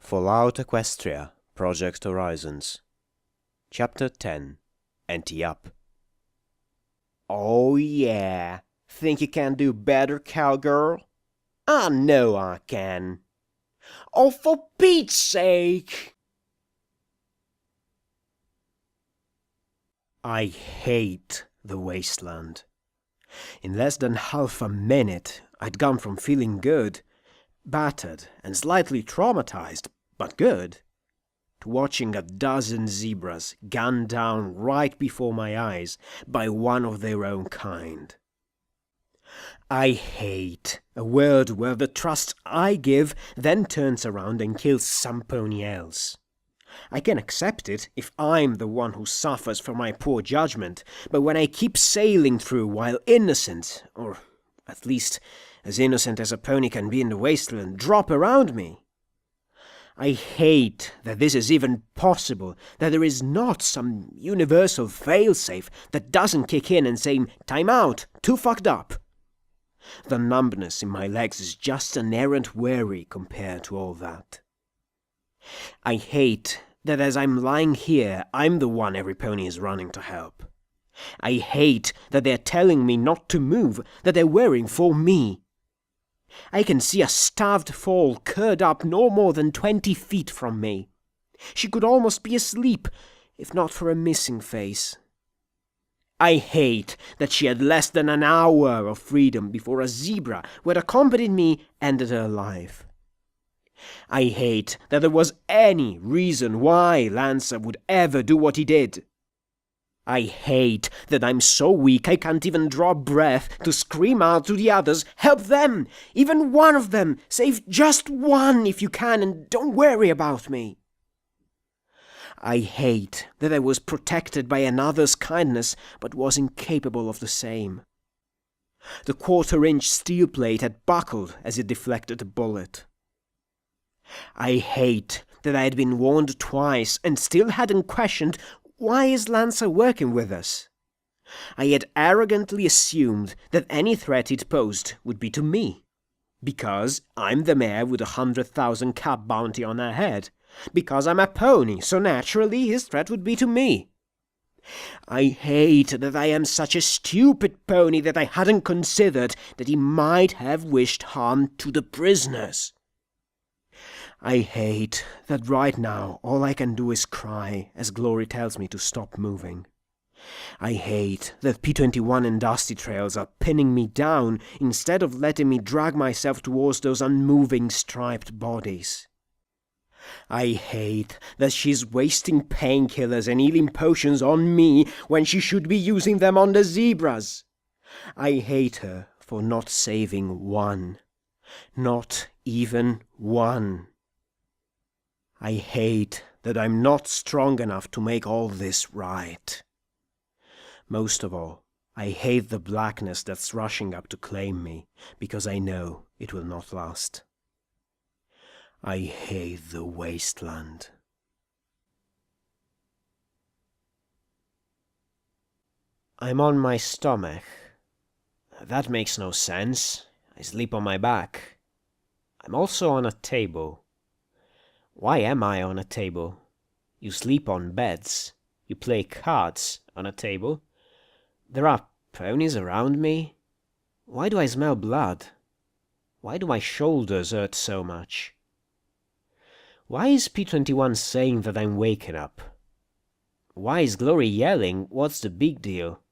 Fallout Equestria, Project Horizons. Chapter 10. Anti-Up. Oh yeah, think you can do better, cowgirl? I know I can. Oh, for Pete's sake! I hate the wasteland. In less than half a minute, I'd gone from feeling good, battered and slightly traumatized, but good, to watching a dozen zebras gunned down right before my eyes by one of their own kind. I hate a world where the trust I give then turns around and kills some pony else. I can accept it if I'm the one who suffers for my poor judgment, but when I keep sailing through while innocent, or at least as innocent as a pony can be in the wasteland, drop around me. I hate that this is even possible, that there is not some universal failsafe that doesn't kick in and say, "Time out, too fucked up." The numbness in my legs is just an errant worry compared to all that. I hate that as I'm lying here, I'm the one every pony is running to help. I hate that they're telling me not to move, that they're worrying for me. I can see a starved foal curled up no more than 20 feet from me. She could almost be asleep, if not for a missing face. I hate that she had less than an hour of freedom before a zebra who had accompanied me ended her life. I hate that there was any reason why Lancer would ever do what he did. I hate that I'm so weak I can't even draw breath to scream out to the others, "Help them! Even one of them! Save just one if you can and don't worry about me!" I hate that I was protected by another's kindness but was incapable of the same. The 1/4-inch steel plate had buckled as it deflected a bullet. I hate that I had been warned twice and still hadn't questioned, why is Lancer working with us? I had arrogantly assumed that any threat it posed would be to me, because I'm the mare with 100,000 cap bounty on her head, because I'm a pony, so naturally his threat would be to me. I hate that I am such a stupid pony that I hadn't considered that he might have wished harm to the prisoners. I hate that right now all I can do is cry as Glory tells me to stop moving. I hate that P21 and Dusty Trails are pinning me down instead of letting me drag myself towards those unmoving striped bodies. I hate that she's wasting painkillers and healing potions on me when she should be using them on the zebras. I hate her for not saving one. Not even one. I hate that I'm not strong enough to make all this right. Most of all, I hate the blackness that's rushing up to claim me, because I know it will not last. I hate the wasteland. I'm on my stomach. That makes no sense. I sleep on my back. I'm also on a table. Why am I on a table? You sleep on beds. You play cards on a table. There are ponies around me. Why do I smell blood? Why do my shoulders hurt so much? Why is P21 saying that I'm waking up? Why is Glory yelling, "What's the big deal?"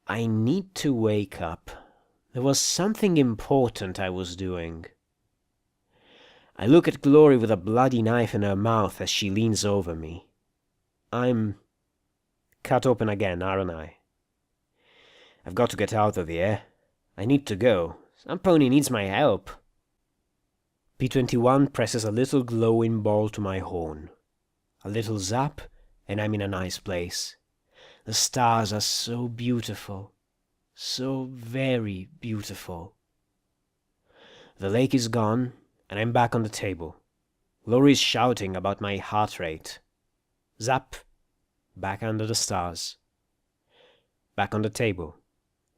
I need to wake up. There was something important I was doing. I look at Glory with a bloody knife in her mouth as she leans over me. I'm cut open again, aren't I? I've got to get out of here. I need to go. Some pony needs my help. P21 presses a little glowing ball to my horn. A little zap, and I'm in a nice place. The stars are so beautiful. So very beautiful. The lake is gone, and I'm back on the table. Glory is shouting about my heart rate. Zap. Back under the stars. Back on the table.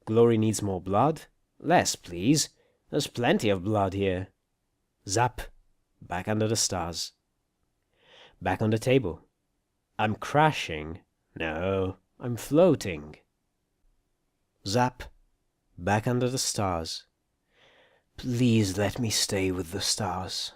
Glory needs more blood? Less, please. There's plenty of blood here. Zap. Back under the stars. Back on the table. I'm crashing. No, I'm floating. Zap. Back under the stars. Please let me stay with the stars.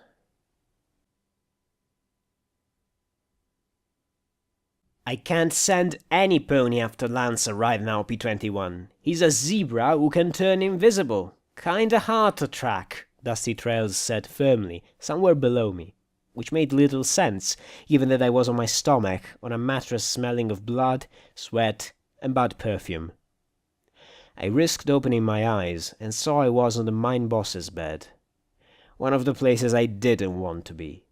I can't send any pony after Lancer right now, P21. He's a zebra who can turn invisible. Kinda hard to track, Dusty Trails said firmly, somewhere below me, which made little sense, given that I was on my stomach, on a mattress smelling of blood, sweat, and bad perfume. I risked opening my eyes, and saw I was on the mine boss's bed. One of the places I didn't want to be.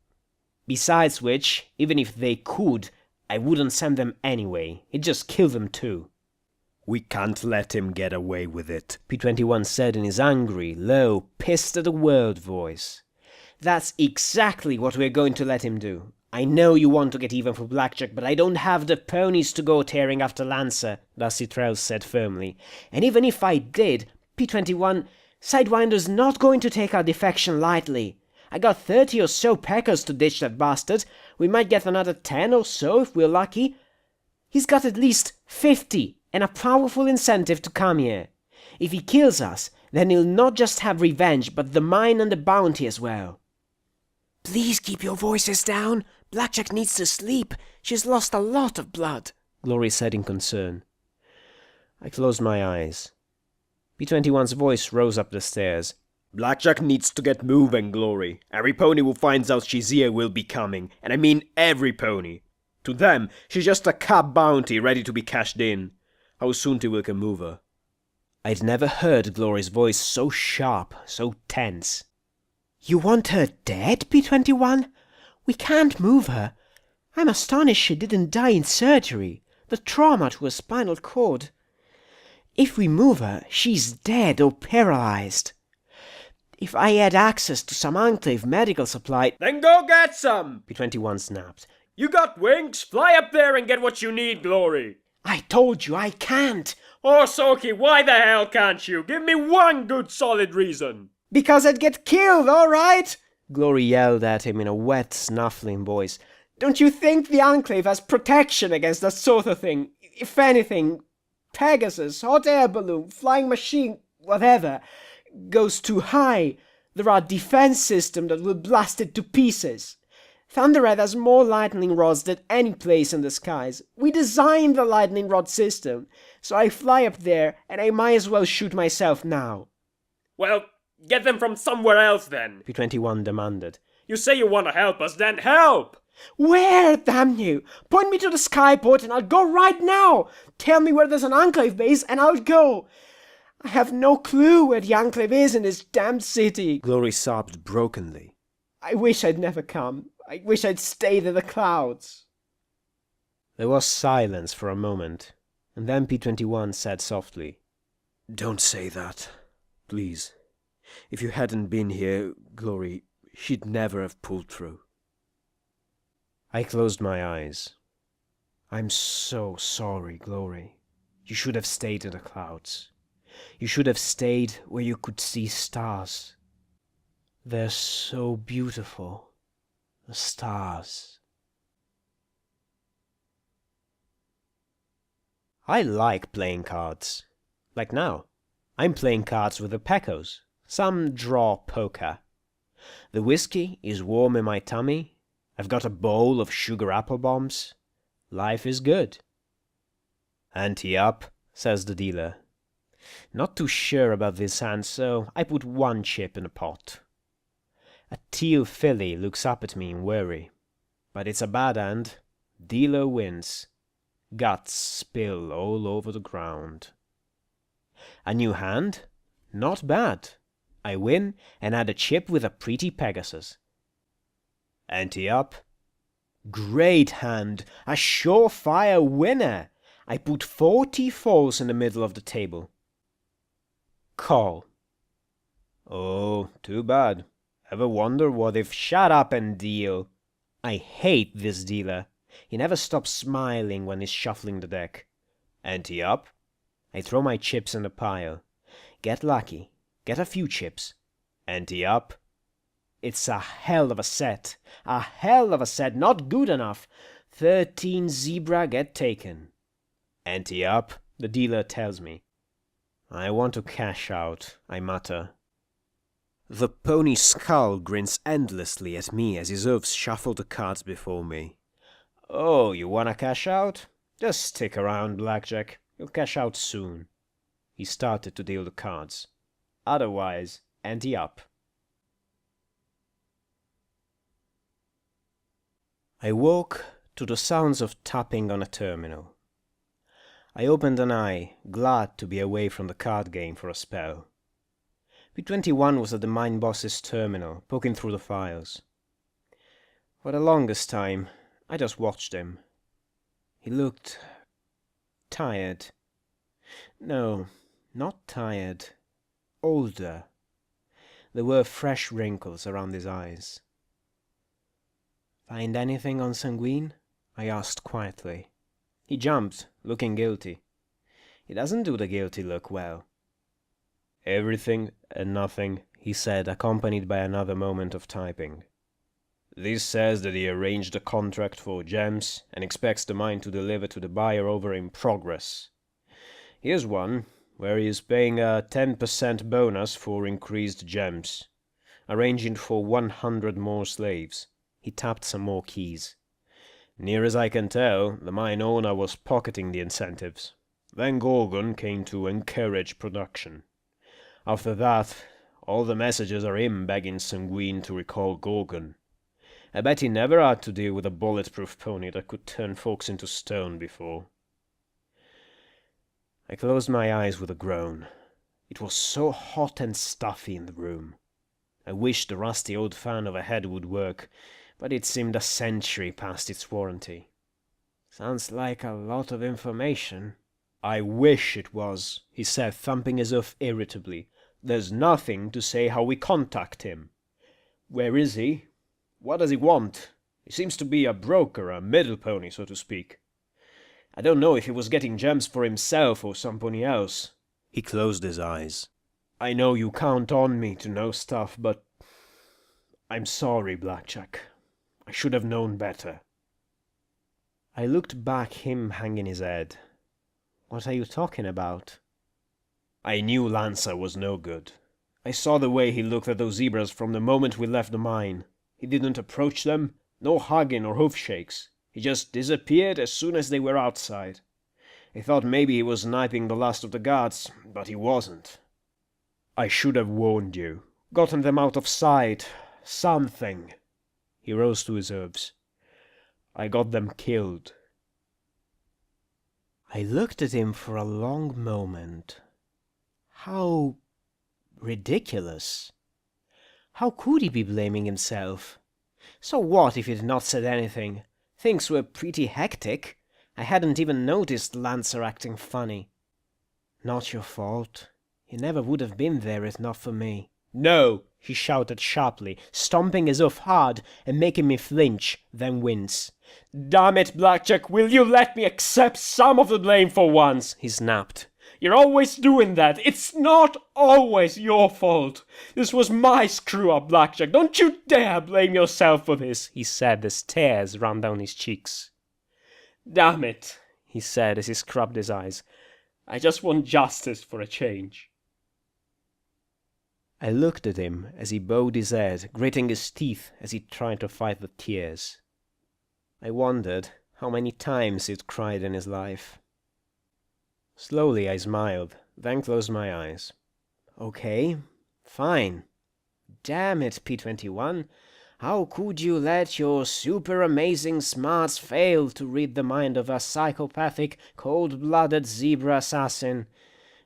Besides which, even if they could, I wouldn't send them anyway. It'd just kill them too. We can't let him get away with it, P21 said in his angry, low, pissed at the world voice. That's exactly what we're going to let him do. I know you want to get even for Blackjack, but I don't have the ponies to go tearing after Lancer, Dusty Trails said firmly. And even if I did, P21, Sidewinder's not going to take our defection lightly. I got 30 or so packers to ditch that bastard. We might get another 10 or so if we're lucky. He's got at least 50 and a powerful incentive to come here. If he kills us, then he'll not just have revenge, but the mine and the bounty as well. Please keep your voices down. Blackjack needs to sleep. She's lost a lot of blood, Glory said in concern. I closed my eyes. P21's voice rose up the stairs. Blackjack needs to get moving, Glory. Every pony who finds out she's here will be coming, and I mean every pony. To them, she's just a cab bounty ready to be cashed in. How soon till we can move her? I'd never heard Glory's voice so sharp, so tense. You want her dead, P21? We can't move her. I'm astonished she didn't die in surgery. The trauma to her spinal cord. If we move her, she's dead or paralyzed. If I had access to some Enclave medical supply... Then go get some! P21 snapped. You got wings? Fly up there and get what you need, Glory! I told you I can't! Oh, Soki, why the hell can't you? Give me one good solid reason! Because I'd get killed, all right? Glory yelled at him in a wet, snuffling voice. Don't you think the Enclave has protection against that sort of thing? If anything, Pegasus, hot air balloon, flying machine, whatever, goes too high, there are defense systems that will blast it to pieces. Thunderhead has more lightning rods than any place in the skies. We designed the lightning rod system, so I fly up there and I might as well shoot myself now. Well, get them from somewhere else then, P21 demanded. You say you want to help us, then help! Where, damn you? Point me to the skyport and I'll go right now! Tell me where there's an Enclave base and I'll go! I have no clue where the Enclave is in this damned city. Glory sobbed brokenly. I wish I'd never come. I wish I'd stayed in the clouds. There was silence for a moment, and then P21 said softly, Don't say that, please. If you hadn't been here, Glory, she'd never have pulled through. I closed my eyes. I'm so sorry, Glory. You should have stayed in the clouds. You should have stayed where you could see stars. They're so beautiful. The stars. I like playing cards. Like now. I'm playing cards with the Pecos. Some draw poker. The whiskey is warm in my tummy. I've got a bowl of sugar apple bombs. Life is good. Ante up, says the dealer. Not too sure about this hand, so I put one chip in the pot. A teal filly looks up at me in worry. But it's a bad hand. Dealer wins. Guts spill all over the ground. A new hand? Not bad. I win and add a chip with a pretty Pegasus. Ante up. Great hand. A surefire winner. I put 40 falls in the middle of the table. Call. Oh, too bad. Ever wonder what if... Shut up and deal. I hate this dealer. He never stops smiling when he's shuffling the deck. Ante up. I throw my chips in the pile. Get lucky. Get a few chips. Ante up. It's a hell of a set. A hell of a set. Not good enough. 13 zebra get taken. Ante up, the dealer tells me. I want to cash out, I mutter. The pony's skull grins endlessly at me as his hooves shuffle the cards before me. Oh, you wanna cash out? Just stick around, Blackjack. You'll cash out soon. He started to deal the cards. Otherwise, ante up. I woke to the sounds of tapping on a terminal. I opened an eye, glad to be away from the card game for a spell. P21 was at the mine boss's terminal, poking through the files. For the longest time, I just watched him. He looked tired. No, not tired. Older. There were fresh wrinkles around his eyes. Find anything on Sanguine? I asked quietly. He jumped, looking guilty. He doesn't do the guilty look well. Everything and nothing, he said, accompanied by another moment of typing. This says that he arranged a contract for gems and expects the mine to deliver to the buyer over in progress. Here's one, where he is paying a 10% bonus for increased gems, arranging for 100 more slaves. He tapped some more keys. Near as I can tell, the mine owner was pocketing the incentives. Then Gorgon came to encourage production. After that, all the messages are him begging Sanguine to recall Gorgon. I bet he never had to deal with a bulletproof pony that could turn folks into stone before. I closed my eyes with a groan. It was so hot and stuffy in the room. I wished the rusty old fan of a head would work, but it seemed a century past its warranty. Sounds like a lot of information. I wish it was, he said, thumping his hoof irritably. There's nothing to say how we contact him. Where is he? What does he want? He seems to be a broker, a middle pony, so to speak. I don't know if he was getting gems for himself or somebody else. He closed his eyes. I know you count on me to know stuff, but I'm sorry, Blackjack. I should have known better. I looked back, him hanging his head. What are you talking about? I knew Lancer was no good. I saw the way he looked at those zebras from the moment we left the mine. He didn't approach them, no hugging or hoof shakes. He just disappeared as soon as they were outside. I thought maybe he was sniping the last of the guards, but he wasn't. I should have warned you. Gotten them out of sight. Something. He rose to his hooves. I got them killed. I looked at him for a long moment. How ridiculous. How could he be blaming himself? So what if he'd not said anything? Things were pretty hectic. I hadn't even noticed Lancer acting funny. Not your fault. He never would have been there if not for me. No, he shouted sharply, stomping his hoof hard and making me flinch, then wince. Damn it, Blackjack, will you let me accept some of the blame for once? He snapped. You're always doing that. It's not always your fault. This was my screw-up, Blackjack. Don't you dare blame yourself for this, he said as tears ran down his cheeks. Damn it, he said as he scrubbed his eyes. I just want justice for a change. I looked at him as he bowed his head, gritting his teeth as he tried to fight the tears. I wondered how many times he'd cried in his life. Slowly I smiled, then closed my eyes. Okay, fine. Damn it, P21. How could you let your super amazing smarts fail to read the mind of a psychopathic, cold-blooded zebra assassin?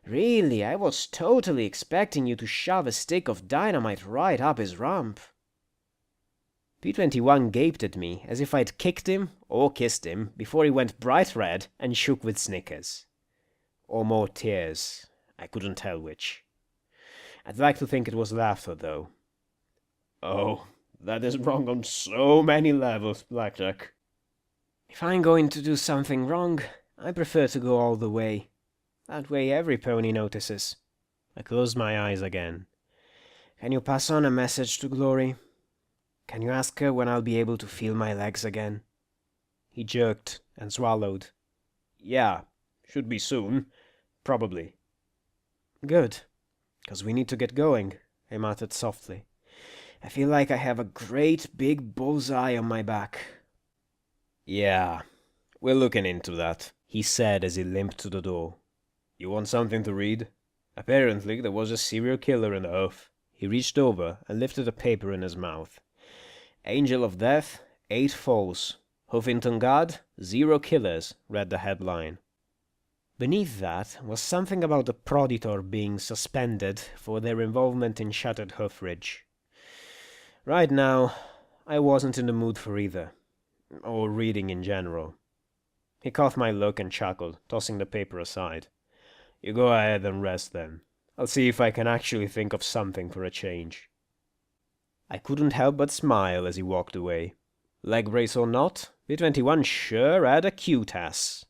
Really, I was totally expecting you to shove a stick of dynamite right up his rump. P21 gaped at me as if I'd kicked him or kissed him before he went bright red and shook with snickers. Or more tears. I couldn't tell which. I'd like to think it was laughter, though. Oh, that is wrong on so many levels, Blackjack. If I'm going to do something wrong, I prefer to go all the way. That way every pony notices. I closed my eyes again. Can you pass on a message to Glory? Can you ask her when I'll be able to feel my legs again? He jerked and swallowed. Yeah, should be soon. Probably. Good, 'cause we need to get going, I muttered softly. I feel like I have a great big bullseye on my back. Yeah, we're looking into that, he said as he limped to the door. You want something to read? Apparently there was a serial killer in the hoof. He reached over and lifted a paper in his mouth. Angel of Death, 8 falls. Huffington Guard, 0 killers, read the headline. Beneath that was something about the Proditor being suspended for their involvement in Shattered Hoof Ridge. Right now, I wasn't in the mood for either, or reading in general. He caught my look and chuckled, tossing the paper aside. You go ahead and rest then. I'll see if I can actually think of something for a change. I couldn't help but smile as he walked away. Leg brace or not, B-21 sure had a cute ass.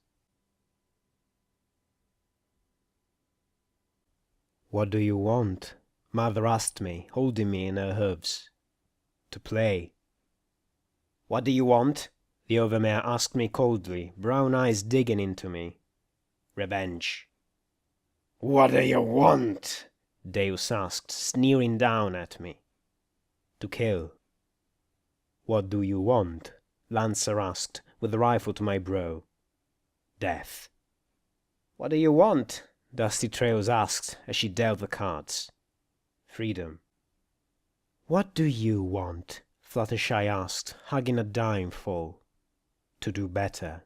What do you want? Mother asked me, holding me in her hooves. To play. What do you want? The overmare asked me coldly, brown eyes digging into me. Revenge. What do you want? Deus asked, sneering down at me. To kill. What do you want? Lancer asked, with the rifle to my brow. Death. What do you want? Dusty Trails asked as she dealt the cards. Freedom. What do you want? Fluttershy asked, hugging a dime full. To do better.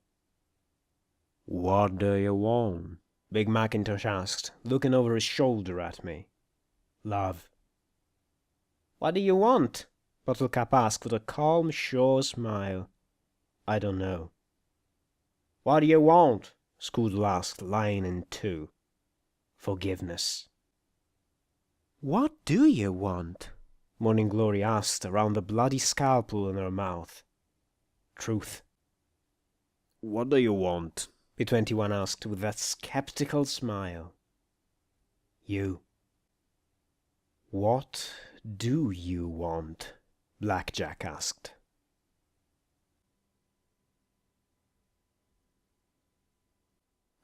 What do you want? Big Macintosh asked, looking over his shoulder at me. Love. What do you want? Bottlecap asked with a calm, sure smile. I don't know. What do you want? Scoodle asked, lying in two. Forgiveness. What do you want? Morning Glory asked around the bloody scalpel in her mouth. Truth. What do you want? B-21 asked with that skeptical smile. You. What do you want? Blackjack asked.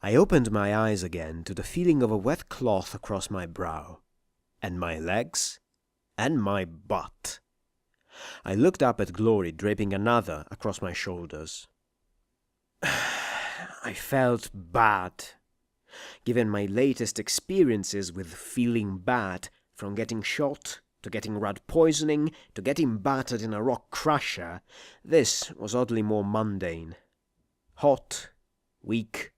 I opened my eyes again to the feeling of a wet cloth across my brow, and my legs, and my butt. I looked up at Glory draping another across my shoulders. I felt bad. Given my latest experiences with feeling bad, from getting shot, to getting rat poisoning, to getting battered in a rock crusher, this was oddly more mundane. Hot, weak,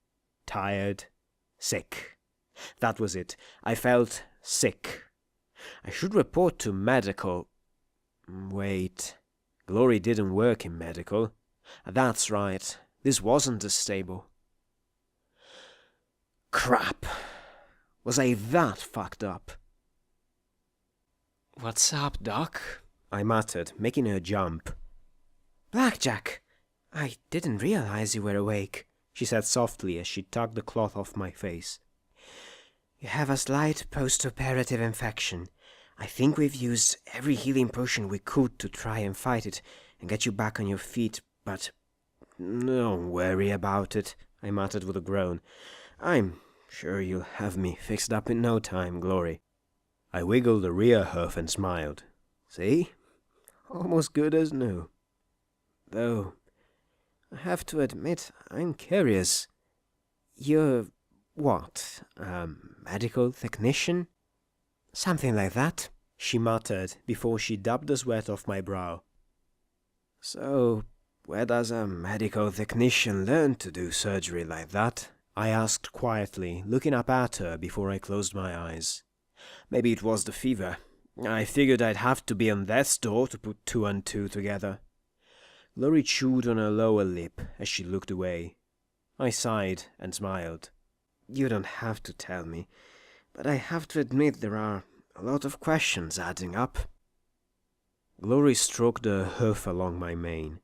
tired, sick. That was it. I felt sick. I should report to medical. Wait. Glory didn't work in medical. That's right. This wasn't a stable. Crap. Was I that fucked up? What's up, Doc? I muttered, making her jump. Blackjack! I didn't realize you were awake, she said softly as she tugged the cloth off my face. You have a slight post-operative infection. I think we've used every healing potion we could to try and fight it and get you back on your feet, but don't worry about it, I muttered with a groan. I'm sure you'll have me fixed up in no time, Glory. I wiggled the rear hoof and smiled. See? Almost good as new. Though, I have to admit, I'm curious. You're what? A medical technician? Something like that, she muttered before she dabbed the sweat off my brow. So, where does a medical technician learn to do surgery like that? I asked quietly, looking up at her before I closed my eyes. Maybe it was the fever. I figured I'd have to be on death's door to put 2 and 2 together. Glory chewed on her lower lip as she looked away. I sighed and smiled. You don't have to tell me, but I have to admit there are a lot of questions adding up. Glory stroked her hoof along my mane.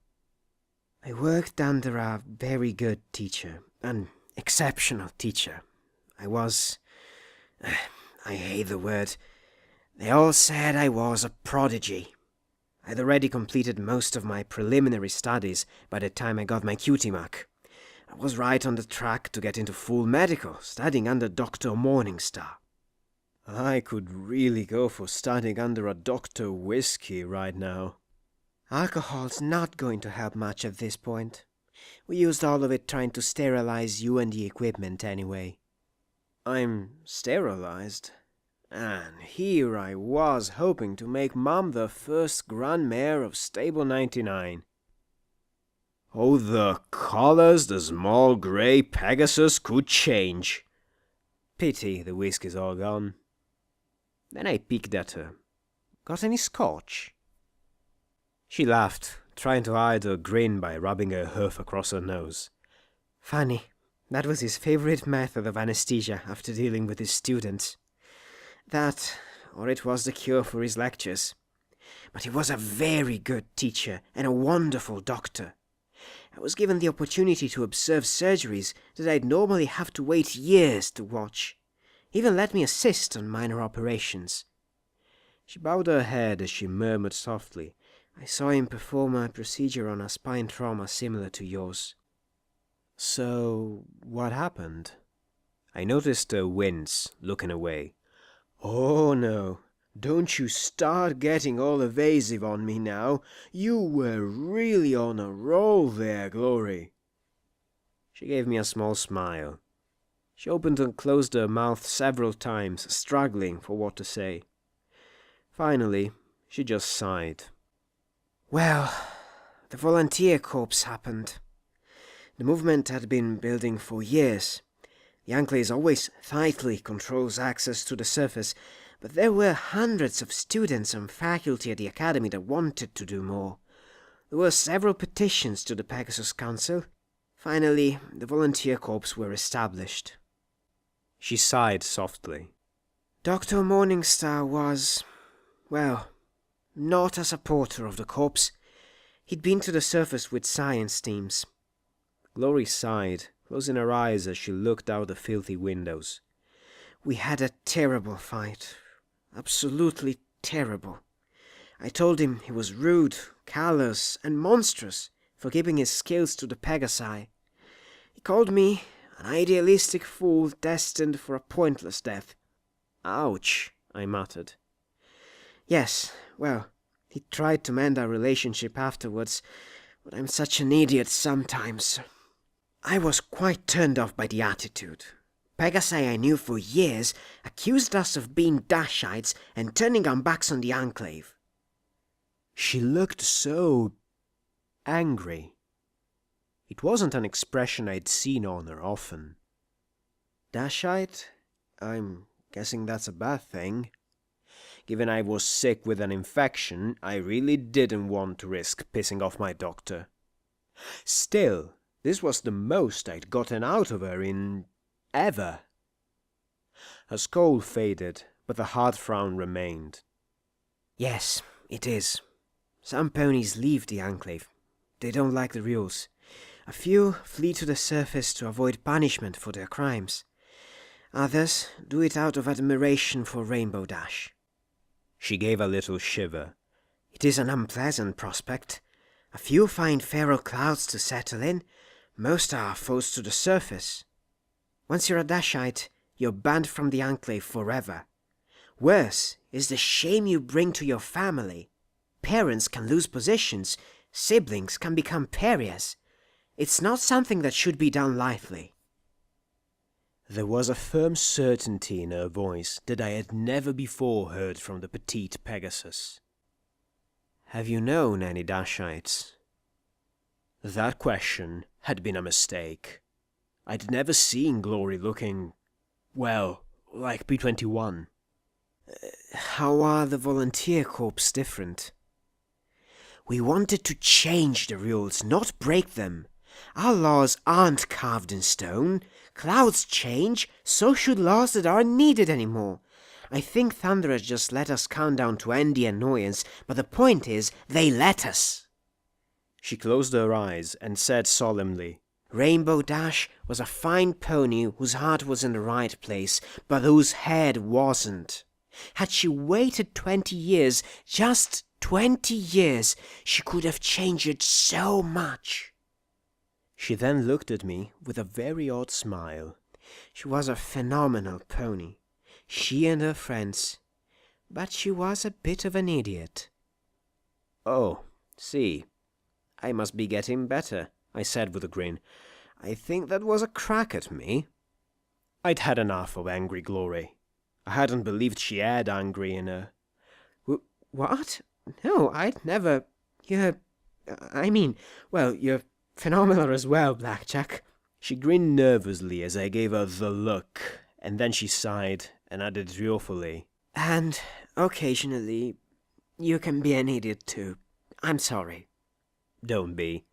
I worked under a very good teacher, an exceptional teacher. I hate the word. They all said I was a prodigy. I'd already completed most of my preliminary studies by the time I got my cutie mark. I was right on the track to get into full medical, studying under Dr. Morningstar. I could really go for studying under a Dr. Whiskey right now. Alcohol's not going to help much at this point. We used all of it trying to sterilize you and the equipment anyway. I'm sterilized. And here I was hoping to make Mom the first Grand Mare of Stable 99. Oh, the colors the small grey Pegasus could change. Pity the whiskey's all gone. Then I peeked at her. Got any scotch? She laughed, trying to hide her grin by rubbing her hoof across her nose. Funny, that was his favorite method of anesthesia after dealing with his students. That, or it was the cure for his lectures. But he was a very good teacher and a wonderful doctor. I was given the opportunity to observe surgeries that I'd normally have to wait years to watch. He even let me assist on minor operations. She bowed her head as she murmured softly, I saw him perform a procedure on a spine trauma similar to yours. So, what happened? I noticed her wince, looking away. Oh no, don't you start getting all evasive on me now. You were really on a roll there, Glory. She gave me a small smile. She opened and closed her mouth several times, struggling for what to say. Finally, she just sighed. Well, the volunteer corps happened. The movement had been building for years. The Enclave always tightly controls access to the surface, but there were hundreds of students and faculty at the academy that wanted to do more. There were several petitions to the Pegasus Council. Finally, the volunteer corps were established. She sighed softly. Dr. Morningstar was, well, not a supporter of the corps. He'd been to the surface with science teams. Glory sighed, closing her eyes as she looked out the filthy windows. We had a terrible fight. Absolutely terrible. I told him he was rude, callous, and monstrous for giving his skills to the Pegasi. He called me an idealistic fool destined for a pointless death. Ouch, I muttered. Yes, well, he tried to mend our relationship afterwards, but I'm such an idiot sometimes. I was quite turned off by the attitude. Pegasi I knew for years accused us of being Dashites and turning our backs on the Enclave. She looked so angry. It wasn't an expression I'd seen on her often. Dashite? I'm guessing that's a bad thing. Given I was sick with an infection, I really didn't want to risk pissing off my doctor. Still, this was the most I'd gotten out of her in ever. Her scowl faded, but the hard frown remained. Yes, it is. Some ponies leave the Enclave. They don't like the rules. A few flee to the surface to avoid punishment for their crimes. Others do it out of admiration for Rainbow Dash. She gave a little shiver. It is an unpleasant prospect. A few find feral clouds to settle in. Most are forced to the surface. Once you're a Dashite, you're banned from the Enclave forever. Worse is the shame you bring to your family. Parents can lose positions. Siblings can become pariahs. It's not something that should be done lightly. There was a firm certainty in her voice that I had never before heard from the petite Pegasus. Have you known any Dashites? That question had been a mistake. I'd never seen Glory looking, well, like B-21. How are the volunteer corps different? We wanted to change the rules, not break them. Our laws aren't carved in stone. Clouds change, so should laws that aren't needed anymore. I think Thunderers just let us count down to end the annoyance, but the point is, they let us. She closed her eyes and said solemnly, Rainbow Dash was a fine pony whose heart was in the right place, but whose head wasn't. Had she waited 20 years just 20 years, she could have changed so much. She then looked at me with a very odd smile. She was a phenomenal pony, she and her friends, but she was a bit of an idiot. Oh, see, I must be getting better, I said with a grin. I think that was a crack at me. I'd had enough of angry Glory. I hadn't believed she had angry in her. What? No, I'd never... You're phenomenal as well, Blackjack. She grinned nervously as I gave her the look, and then she sighed and added ruefully, And occasionally, you can be an idiot too. I'm sorry. Don't be.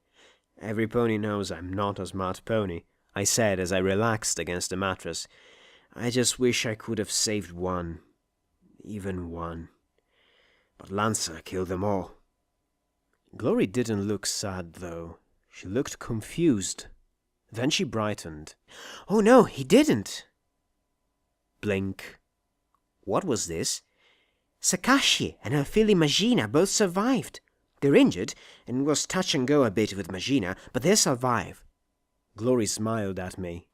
Every pony knows I'm not a smart pony, I said as I relaxed against the mattress. I just wish I could have saved one. Even one. But Lancer killed them all. Glory didn't look sad, though. She looked confused. Then she brightened. Oh no, he didn't! Blink. What was this? Sakashi and her filly Magina both survived. They're injured, and was touch and go a bit with Magina, but they'll survive. Glory smiled at me.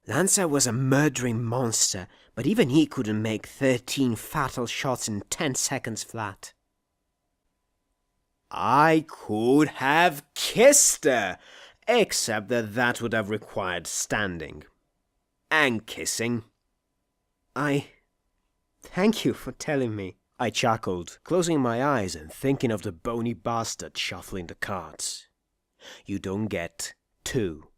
Lancer was a murdering monster, but even he couldn't make 13 fatal shots in 10 seconds flat. I could have kissed her, except that would have required standing. And kissing. Thank you for telling me, I chuckled, closing my eyes and thinking of the bony bastard shuffling the cards. You don't get 2.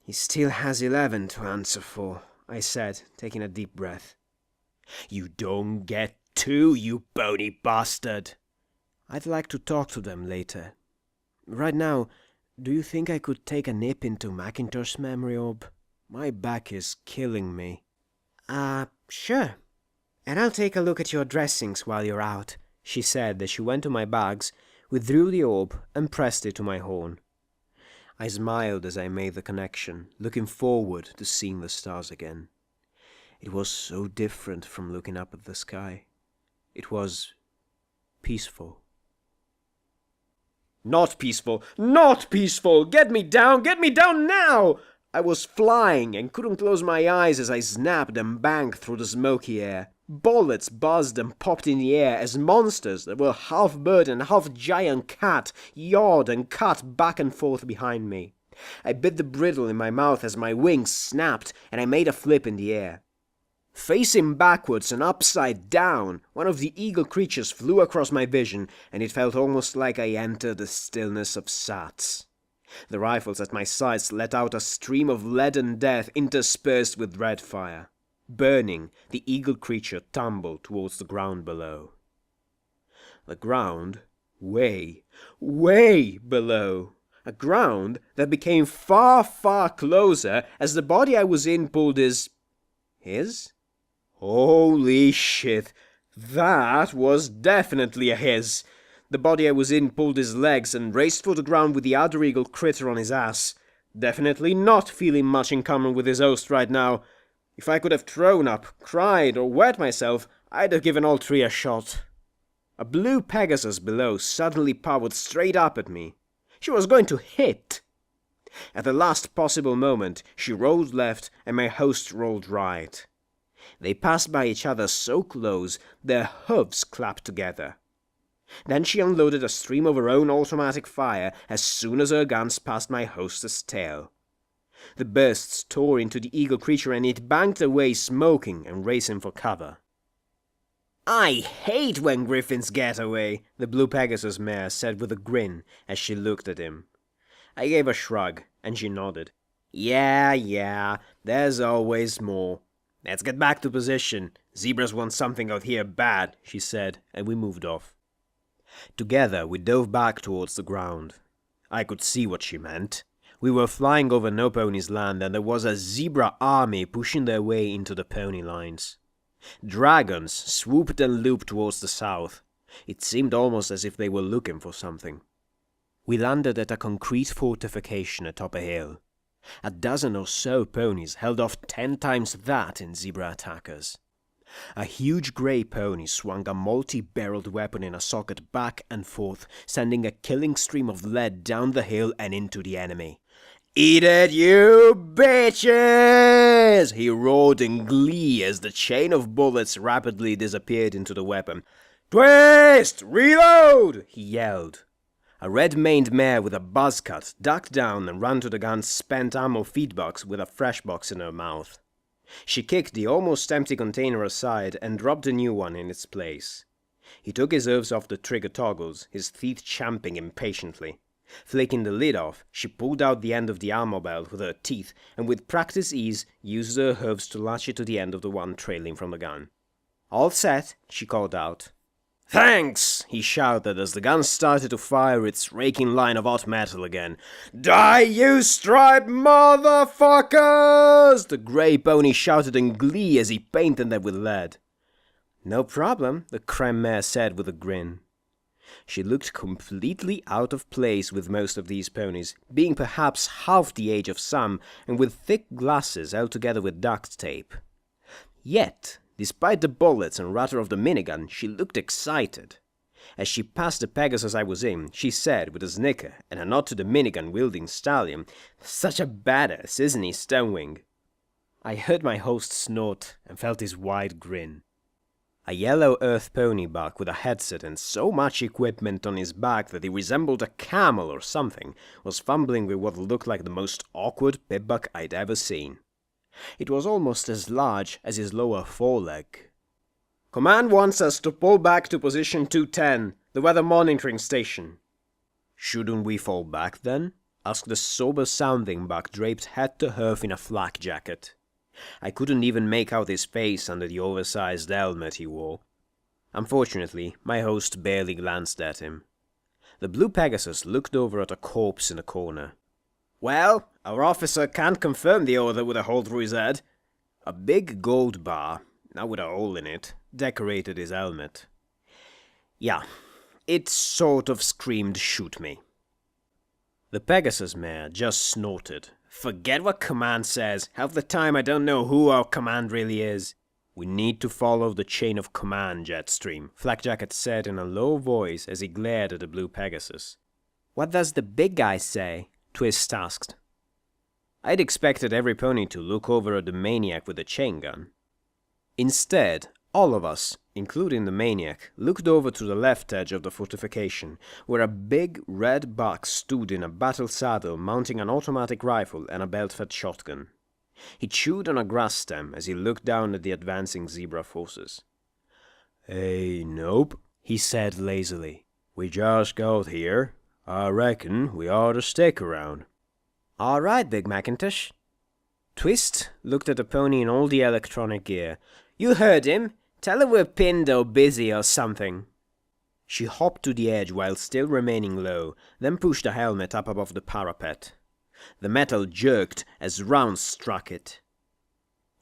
He still has 11 to answer for, I said, taking a deep breath. You don't get 2, you bony bastard. I'd like to talk to them later. Right now, do you think I could take a nip into Macintosh's memory orb? My back is killing me. Sure. And I'll take a look at your dressings while you're out, she said as she went to my bags, withdrew the orb, and pressed it to my horn. I smiled as I made the connection, looking forward to seeing the stars again. It was so different from looking up at the sky. It was peaceful. Not peaceful! Not peaceful! Get me down now! I was flying and couldn't close my eyes as I snapped and banged through the smoky air. Bullets buzzed and popped in the air as monsters that were half bird and half giant cat yawed and cut back and forth behind me. I bit the bridle in my mouth as my wings snapped and I made a flip in the air. Facing backwards and upside down, one of the eagle creatures flew across my vision, and it felt almost like I entered the stillness of Sats. The rifles at my sides let out a stream of leaden death interspersed with red fire. Burning, the eagle creature tumbled towards the ground below. The ground, way, way below. A ground that became far, far closer as the body I was in pulled his? Holy shit, that was definitely a his. The body I was in pulled his legs and raced for the ground with the other eagle critter on his ass. Definitely not feeling much in common with his host right now. If I could have thrown up, cried, or wet myself, I'd have given all 3 a shot. A blue Pegasus below suddenly powered straight up at me. She was going to hit. At the last possible moment, she rolled left and my host rolled right. They passed by each other so close, their hooves clapped together. Then she unloaded a stream of her own automatic fire as soon as her guns passed my host's tail. The bursts tore into the eagle creature and it banked away smoking and racing for cover. I hate when griffins get away, the blue Pegasus mare said with a grin as she looked at him. I gave a shrug, and she nodded. Yeah, there's always more. Let's get back to position. Zebras want something out here bad, she said, and we moved off. Together we dove back towards the ground. I could see what she meant. We were flying over No Pony's land and there was a zebra army pushing their way into the pony lines. Dragons swooped and looped towards the south. It seemed almost as if they were looking for something. We landed at a concrete fortification atop a hill. A dozen or so ponies held off 10 times that in zebra attackers. A huge grey pony swung a multi-barreled weapon in a socket back and forth, sending a killing stream of lead down the hill and into the enemy. "Eat it, you bitches!" he roared in glee as the chain of bullets rapidly disappeared into the weapon. "Twist! Reload!" he yelled. A red-maned mare with a buzz cut ducked down and ran to the gun's spent ammo feed box with a fresh box in her mouth. She kicked the almost empty container aside and dropped a new one in its place. He took his hooves off the trigger toggles, his teeth champing impatiently. Flicking the lid off, she pulled out the end of the ammo belt with her teeth and with practiced ease used her hooves to latch it to the end of the one trailing from the gun. "All set," she called out. "Thanks!" he shouted as the gun started to fire its raking line of hot metal again. "Die, you striped motherfuckers!" the grey pony shouted in glee as he painted them with lead. "No problem," the creme mare said with a grin. She looked completely out of place with most of these ponies, being perhaps half the age of some, and with thick glasses held together with duct tape. Yet, despite the bullets and rattle of the minigun, she looked excited. As she passed the Pegasus I was in, she said, with a snicker and a nod to the minigun-wielding stallion, "Such a badass, isn't he, Stonewing?" I heard my host snort and felt his wide grin. A yellow earth pony buck with a headset and so much equipment on his back that he resembled a camel or something was fumbling with what looked like the most awkward pipbuck I'd ever seen. It was almost as large as his lower foreleg. "Command wants us to pull back to position 210, the weather monitoring station." "Shouldn't we fall back then?" asked the sober-sounding buck draped head to hoof in a flak jacket. I couldn't even make out his face under the oversized helmet he wore. Unfortunately, my host barely glanced at him. The blue Pegasus looked over at a corpse in a corner. "Well, our officer can't confirm the order with a hole through his head." A big gold bar, now with a hole in it, decorated his helmet. "Yeah, it sort of screamed, 'Shoot me.'" The Pegasus mare just snorted. "Forget what command says. Half the time I don't know who our command really is." "We need to follow the chain of command, Jetstream," Blackjack had said in a low voice as he glared at the blue Pegasus. "What does the big guy say?" Twist asked. I'd expected every pony to look over at the maniac with the chain gun. Instead, all of us, including the maniac, looked over to the left edge of the fortification, where a big red buck stood in a battle saddle mounting an automatic rifle and a belt-fed shotgun. He chewed on a grass stem as he looked down at the advancing zebra forces. "Hey, nope," he said lazily. "We just got here. I reckon we ought to stick around." "All right, Big Macintosh." Twist looked at the pony in all the electronic gear. "You heard him. Tell her we're pinned or busy or something." She hopped to the edge while still remaining low, then pushed the helmet up above the parapet. The metal jerked as rounds struck it.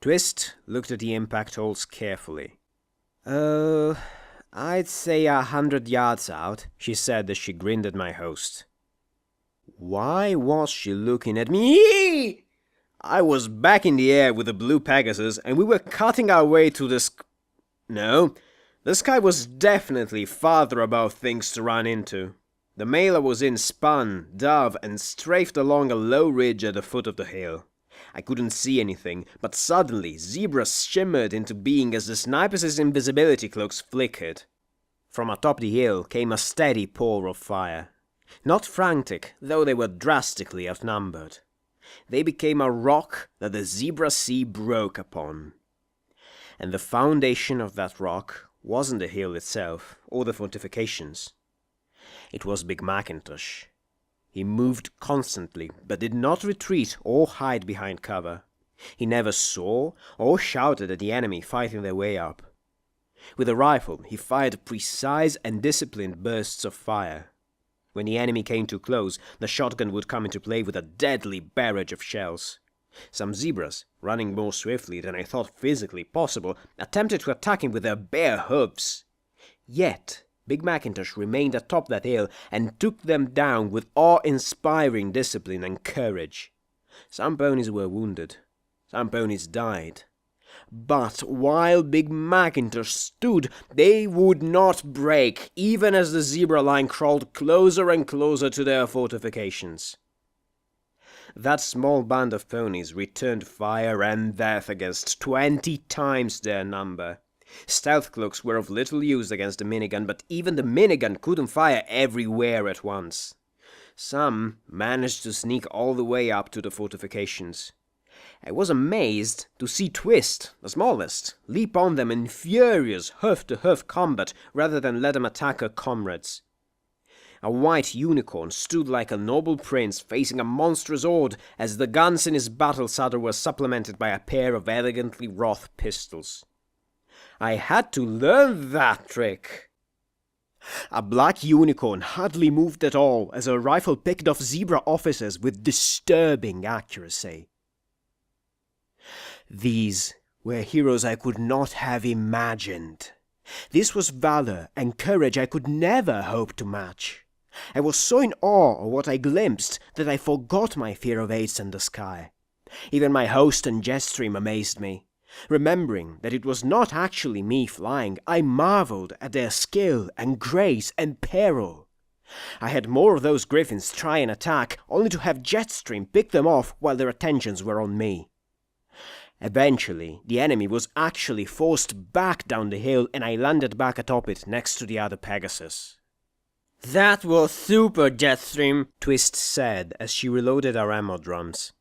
Twist looked at the impact holes carefully. "I'd say 100 yards out," she said as she grinned at my host. Why was she looking at me? I was back in the air with the blue Pegasus, and we were cutting our way to the No, the sky was definitely farther above things to run into. The mailer was in spun, dove, and strafed along a low ridge at the foot of the hill. I couldn't see anything, but suddenly Zebra shimmered into being as the snipers' invisibility cloaks flickered. From atop the hill came a steady pour of fire. Not frantic, though they were drastically outnumbered. They became a rock that the Zebra Sea broke upon. And the foundation of that rock wasn't the hill itself, or the fortifications. It was Big Macintosh. He moved constantly, but did not retreat or hide behind cover. He never saw or shouted at the enemy fighting their way up. With a rifle, he fired precise and disciplined bursts of fire. When the enemy came too close, the shotgun would come into play with a deadly barrage of shells. Some zebras, running more swiftly than I thought physically possible, attempted to attack him with their bare hooves. Yet, Big Macintosh remained atop that hill and took them down with awe-inspiring discipline and courage. Some ponies were wounded. Some ponies died. But while Big Macintosh stood, they would not break, even as the zebra line crawled closer and closer to their fortifications. That small band of ponies returned fire and death against 20 times their number. Stealth cloaks were of little use against the minigun, but even the minigun couldn't fire everywhere at once. Some managed to sneak all the way up to the fortifications. I was amazed to see Twist, the smallest, leap on them in furious hoof-to-hoof combat rather than let them attack her comrades. A white unicorn stood like a noble prince facing a monstrous horde as the guns in his battle saddle were supplemented by a pair of elegantly wrought pistols. I had to learn that trick. A black unicorn hardly moved at all as her rifle picked off zebra officers with disturbing accuracy. These were heroes I could not have imagined. This was valor and courage I could never hope to match. I was so in awe of what I glimpsed that I forgot my fear of heights and the sky. Even my host and Jetstream amazed me. Remembering that it was not actually me flying, I marveled at their skill and grace and peril. I had more of those griffins try and attack, only to have Jetstream pick them off while their attentions were on me. Eventually, the enemy was actually forced back down the hill and I landed back atop it next to the other Pegasus. "That was super, Jetstream," Twist said as she reloaded her ammo drums.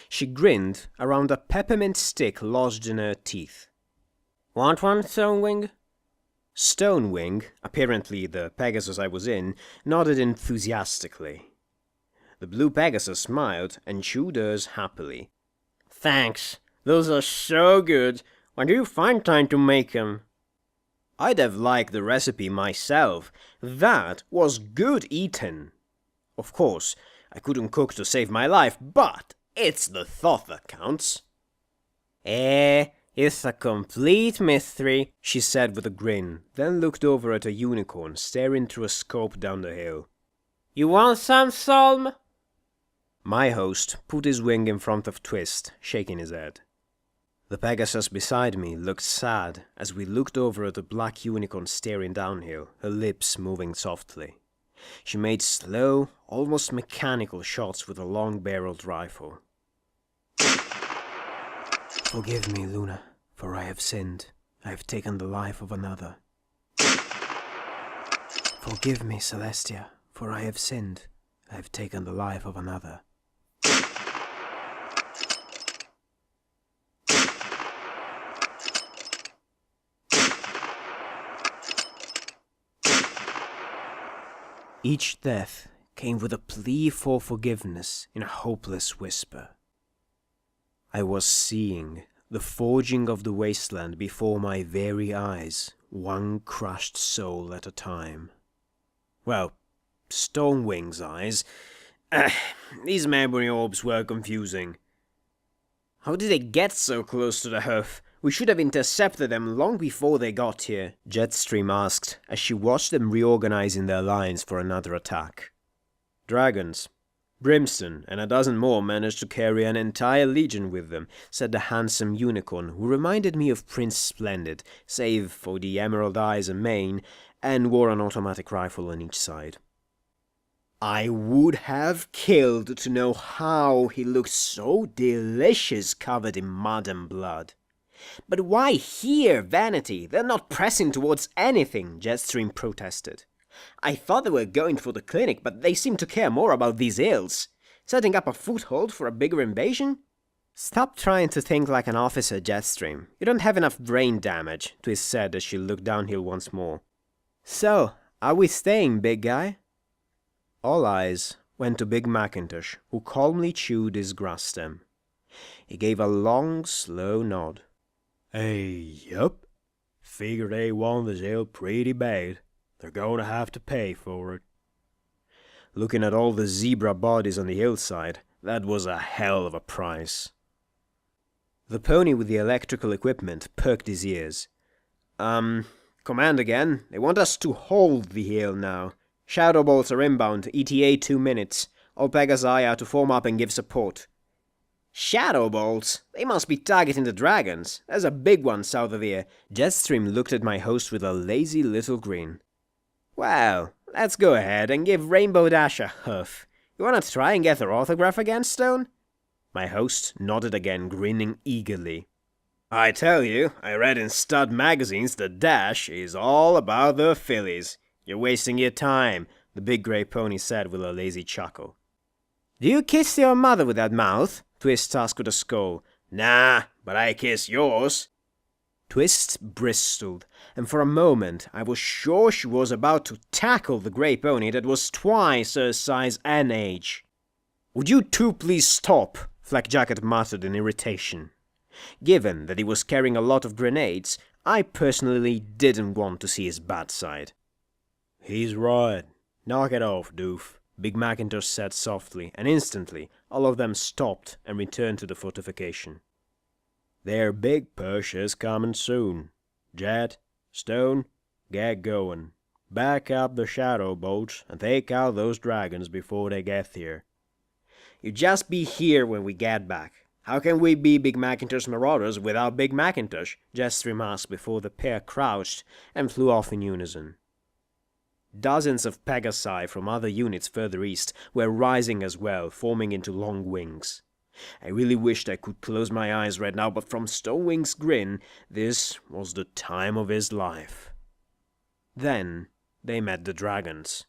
She grinned around a peppermint stick lodged in her teeth. "Want one, Stonewing?" Stonewing, apparently the Pegasus I was in, nodded enthusiastically. The blue Pegasus smiled and chewed hers happily. "Thanks. Those are so good. When do you find time to make 'em?" I'd have liked the recipe myself. That was good eating. Of course, I couldn't cook to save my life, but it's the thought that counts. It's a complete mystery, she said with a grin, then looked over at a unicorn staring through a scope down the hill. "You want some, Solm?" My host put his wing in front of Twist, shaking his head. The Pegasus beside me looked sad as we looked over at the black unicorn staring downhill, her lips moving softly. She made slow, almost mechanical shots with a long-barreled rifle. "Forgive me, Luna, for I have sinned. I have taken the life of another. Forgive me, Celestia, for I have sinned. I have taken the life of another." Each death came with a plea for forgiveness in a hopeless whisper. I was seeing the forging of the wasteland before my very eyes, one crushed soul at a time. Well, Stonewing's eyes. These memory orbs were confusing. "How did they get so close to the hoof? We should have intercepted them long before they got here," Jetstream asked as she watched them reorganizing their lines for another attack. "Dragons. Brimstone and a dozen more managed to carry an entire legion with them," said the handsome unicorn, who reminded me of Prince Splendid, save for the emerald eyes and mane, and wore an automatic rifle on each side. I would have killed to know how he looked so delicious covered in mud and blood. "But why here, Vanity? They're not pressing towards anything," Jetstream protested. "I thought they were going for the clinic, but they seem to care more about these hills. Setting up a foothold for a bigger invasion?" "Stop trying to think like an officer, Jetstream. You don't have enough brain damage," Twist said as she looked downhill once more. "So, are we staying, big guy?" All eyes went to Big Macintosh, who calmly chewed his grass stem. He gave a long, slow nod. Yup. Figure they want this hill pretty bad. They're going to have to pay for it." Looking at all the zebra bodies on the hillside, that was a hell of a price. The pony with the electrical equipment perked his ears. Command again. They want us to hold the hill now. Shadow bolts are inbound, ETA 2 minutes. All Pegasi are to form up and give support." Shadow bolts? They must be targeting the dragons. There's a big one south of here. Jetstream looked at my host with a lazy little grin. Well, let's go ahead and give Rainbow Dash a huff. You wanna try and get her autograph again, Stone? My host nodded again, grinning eagerly. I tell you, I read in stud magazines that Dash is all about the fillies. You're wasting your time, the big grey pony said with a lazy chuckle. Do you kiss your mother with that mouth? Twist asked with a scowl. Nah, but I kiss yours. Twist bristled, and for a moment I was sure she was about to tackle the grey pony that was twice her size and age. Would you two please stop? Blackjack muttered in irritation. Given that he was carrying a lot of grenades, I personally didn't want to see his bad side. He's right. Knock it off, doof, Big Macintosh said softly, and instantly all of them stopped and returned to the fortification. Their big push is coming soon. Jet, Stone, get going. Back up the shadow bolts and take out those dragons before they get here. You just be here when we get back. How can we be Big Macintosh marauders without Big Macintosh? Jetstream asked before the pair crouched and flew off in unison. Dozens of Pegasi from other units further east were rising as well, forming into long wings. I really wished I could close my eyes right now, but from Stonewing's grin, this was the time of his life. Then they met the dragons.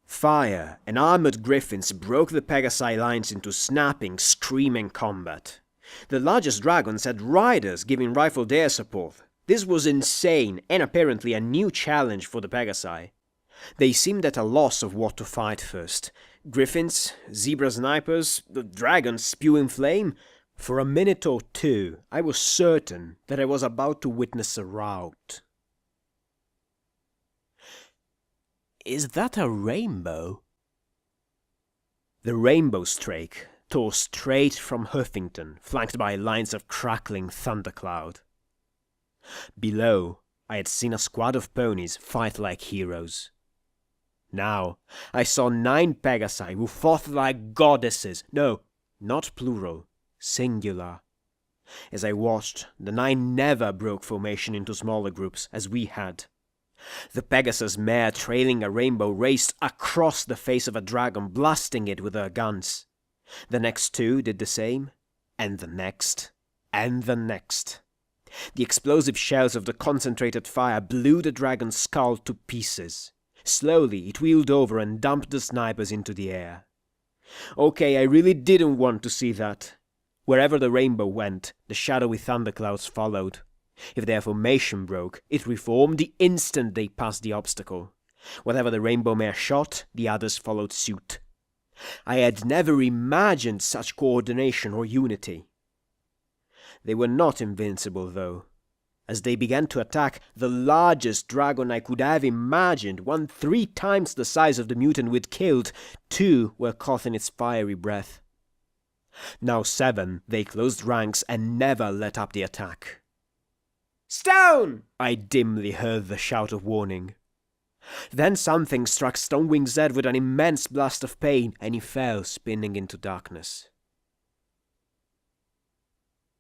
Fire and armored griffins broke the Pegasi lines into snapping, screaming combat. The largest dragons had riders giving rifled air support. This was insane, and apparently a new challenge for the Pegasi. They seemed at a loss of what to fight first. Griffins, zebra snipers, the dragons spewing flame. For a minute or two, I was certain that I was about to witness a rout. Is that a rainbow? The rainbow strake tore straight from Huffington, flanked by lines of crackling thundercloud. Below, I had seen a squad of ponies fight like heroes. Now, I saw 9 Pegasi who fought like goddesses. No, not plural, singular. As I watched, the 9 never broke formation into smaller groups, as we had. The Pegasus mare trailing a rainbow raced across the face of a dragon, blasting it with her guns. The next 2 did the same, and the next, and the next. The explosive shells of the concentrated fire blew the dragon's skull to pieces. Slowly, it wheeled over and dumped the snipers into the air. Okay, I really didn't want to see that. Wherever the rainbow went, the shadowy thunderclouds followed. If their formation broke, it reformed the instant they passed the obstacle. Whatever the rainbow mare shot, the others followed suit. I had never imagined such coordination or unity. They were not invincible, though. As they began to attack, the largest dragon I could have imagined, one 3 times the size of the mutant we'd killed, 2 were caught in its fiery breath. Now 7, they closed ranks and never let up the attack. "Stone!" I dimly heard the shout of warning. Then something struck Stonewing's head with an immense blast of pain, and he fell spinning into darkness.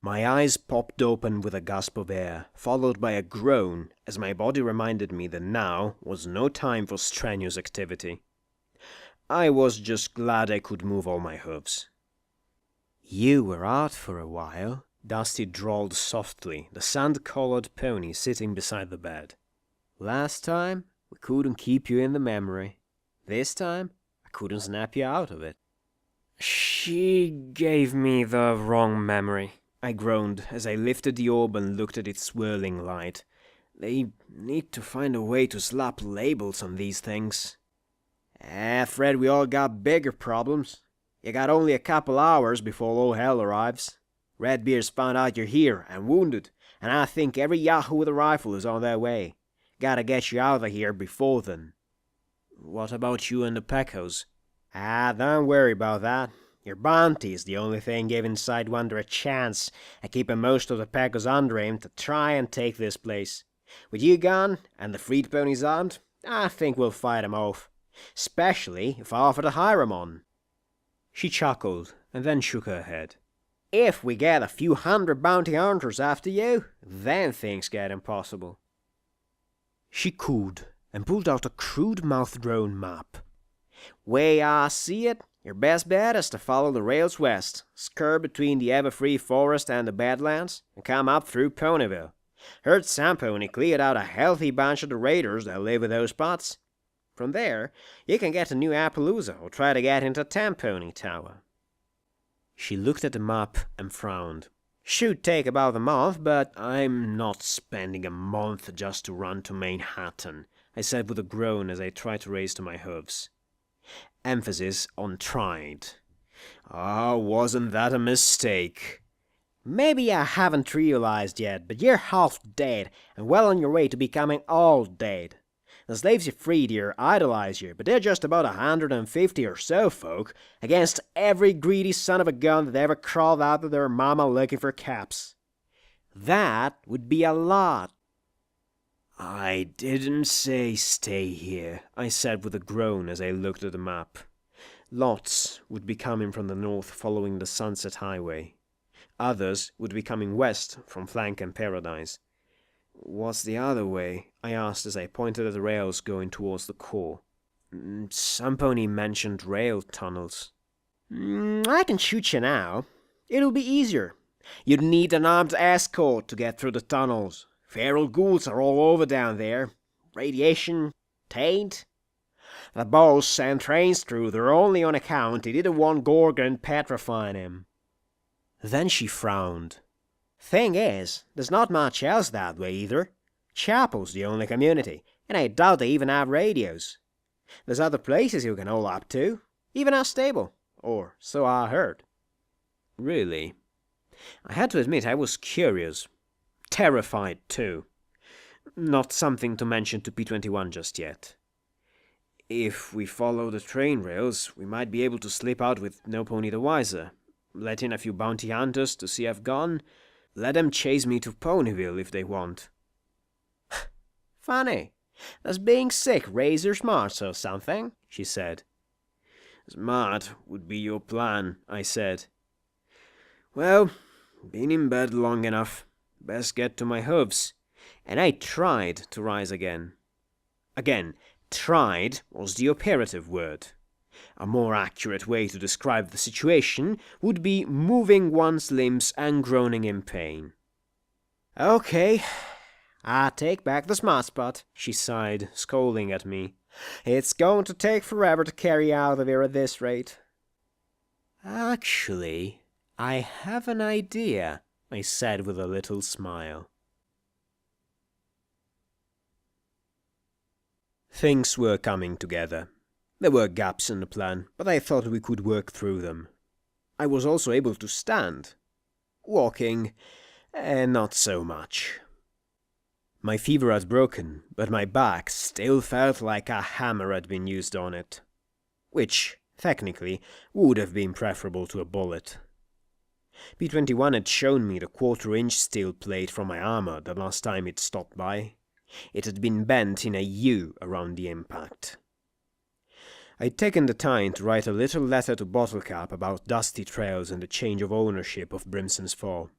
My eyes popped open with a gasp of air, followed by a groan, as my body reminded me that now was no time for strenuous activity. I was just glad I could move all my hooves. "You were out for a while," Dusty drawled softly, the sand-colored pony sitting beside the bed. "Last time, we couldn't keep you in the memory. This time, I couldn't snap you out of it." "She gave me the wrong memory," I groaned as I lifted the orb and looked at its swirling light. "They need to find a way to slap labels on these things." "Fred, we all got bigger problems. You got only a couple hours before all hell arrives. Redbeard's found out you're here and wounded, and I think every yahoo with a rifle is on their way. Gotta get you out of here before then." "What about you and the Pecos?" Don't worry about that. Your bounty is the only thing giving Sidewinder a chance at keeping most of the Pecos under him to try and take this place. With you gone, and the freed ponies armed, I think we'll fight him off. Especially if I offer to hire him on." She chuckled, and then shook her head. If we get a few hundred bounty hunters after you, then things get impossible. She cooed and pulled out a crude mouth-drawn map. Way I see it, your best bet is to follow the rails west, skirt between the ever-free forest and the Badlands, and come up through Ponyville. Heard Sam Pony cleared out a healthy bunch of the raiders that live in those spots. From there, you can get to New Appaloosa or try to get into Tampony Tower. She looked at the map and frowned. Should take about a month, but I'm not spending a month just to run to Manhattan, I said with a groan as I tried to raise to my hooves. Emphasis on tried. Wasn't that a mistake? Maybe I haven't realized yet, but you're half dead and well on your way to becoming all dead. The slaves you freed here idolize you, but they're just about 150 or so folk against every greedy son of a gun that ever crawled out of their mama looking for caps. That would be a lot. I didn't say stay here, I said with a groan as I looked at the map. Lots would be coming from the north following the Sunset Highway. Others would be coming west from Flank and Paradise. What's the other way? I asked as I pointed at the rails going towards the core. Some pony mentioned rail tunnels. I can shoot you now. It'll be easier. You'd need an armed escort to get through the tunnels. Feral ghouls are all over down there. Radiation, taint. The boss sent trains through there only on account they didn't want Gorgon petrifying him. Then she frowned. Thing is, there's not much else that way either. Chapel's the only community, and I doubt they even have radios. There's other places you can hole up to, even our stable, or so I heard. Really? I had to admit I was curious. Terrified, too. Not something to mention to P-21 just yet. If we follow the train rails, we might be able to slip out with no pony the wiser. Let in a few bounty hunters to see I've gone. Let them chase me to Ponyville if they want. Funny. Does being sick raise your smarts or something? She said. Smart would be your plan, I said. Well, been in bed long enough. Best get to my hooves. And I tried to rise again. Again, tried was the operative word. A more accurate way to describe the situation would be moving one's limbs and groaning in pain. Okay, I take back the smart spot, she sighed, scolding at me. It's going to take forever to carry out of here at this rate. Actually, I have an idea, I said with a little smile. Things were coming together. There were gaps in the plan, but I thought we could work through them. I was also able to stand. Walking, not so much. My fever had broken, but my back still felt like a hammer had been used on it. Which, technically, would have been preferable to a bullet. P-21 had shown me the quarter-inch steel plate from my armor the last time it stopped by. It had been bent in a U around the impact. I'd taken the time to write a little letter to Bottlecap about dusty trails and the change of ownership of Brimson's Fall.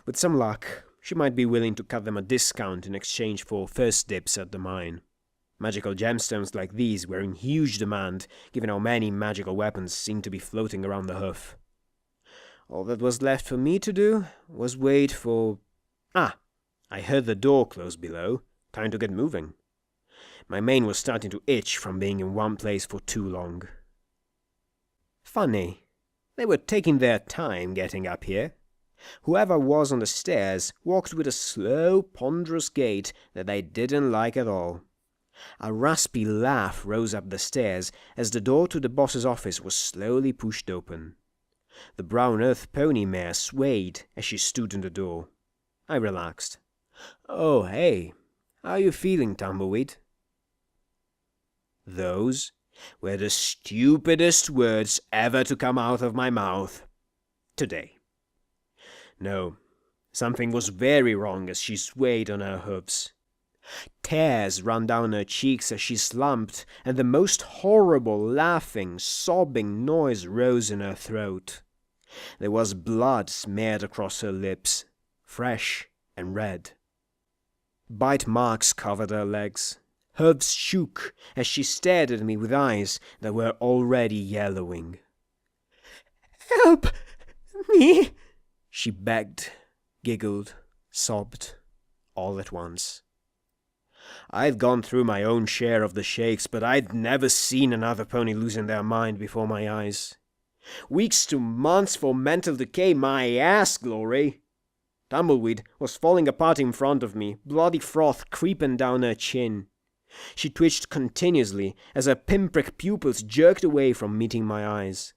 With some luck, she might be willing to cut them a discount in exchange for first dibs at the mine. Magical gemstones like these were in huge demand, given how many magical weapons seemed to be floating around the hoof. All that was left for me to do was wait for... I heard the door close below. Time to get moving. My mane was starting to itch from being in one place for too long. Funny. They were taking their time getting up here. Whoever was on the stairs walked with a slow, ponderous gait that I didn't like at all. A raspy laugh rose up the stairs as the door to the boss's office was slowly pushed open. The brown earth pony mare swayed as she stood in the door. I relaxed. "Oh, hey. How you feeling, Tumbleweed?" Those were the stupidest words ever to come out of my mouth. Today. No, something was very wrong as she swayed on her hooves. Tears ran down her cheeks as she slumped, and the most horrible laughing, sobbing noise rose in her throat. There was blood smeared across her lips, fresh and red. Bite marks covered her legs. Hooves shook as she stared at me with eyes that were already yellowing. "Help me!" she begged, giggled, sobbed, all at once. I'd gone through my own share of the shakes, but I'd never seen another pony losing their mind before my eyes. Weeks to months for mental decay, my ass, Glory! Tumbleweed was falling apart in front of me, bloody froth creeping down her chin. She twitched continuously as her pinprick pupils jerked away from meeting my eyes.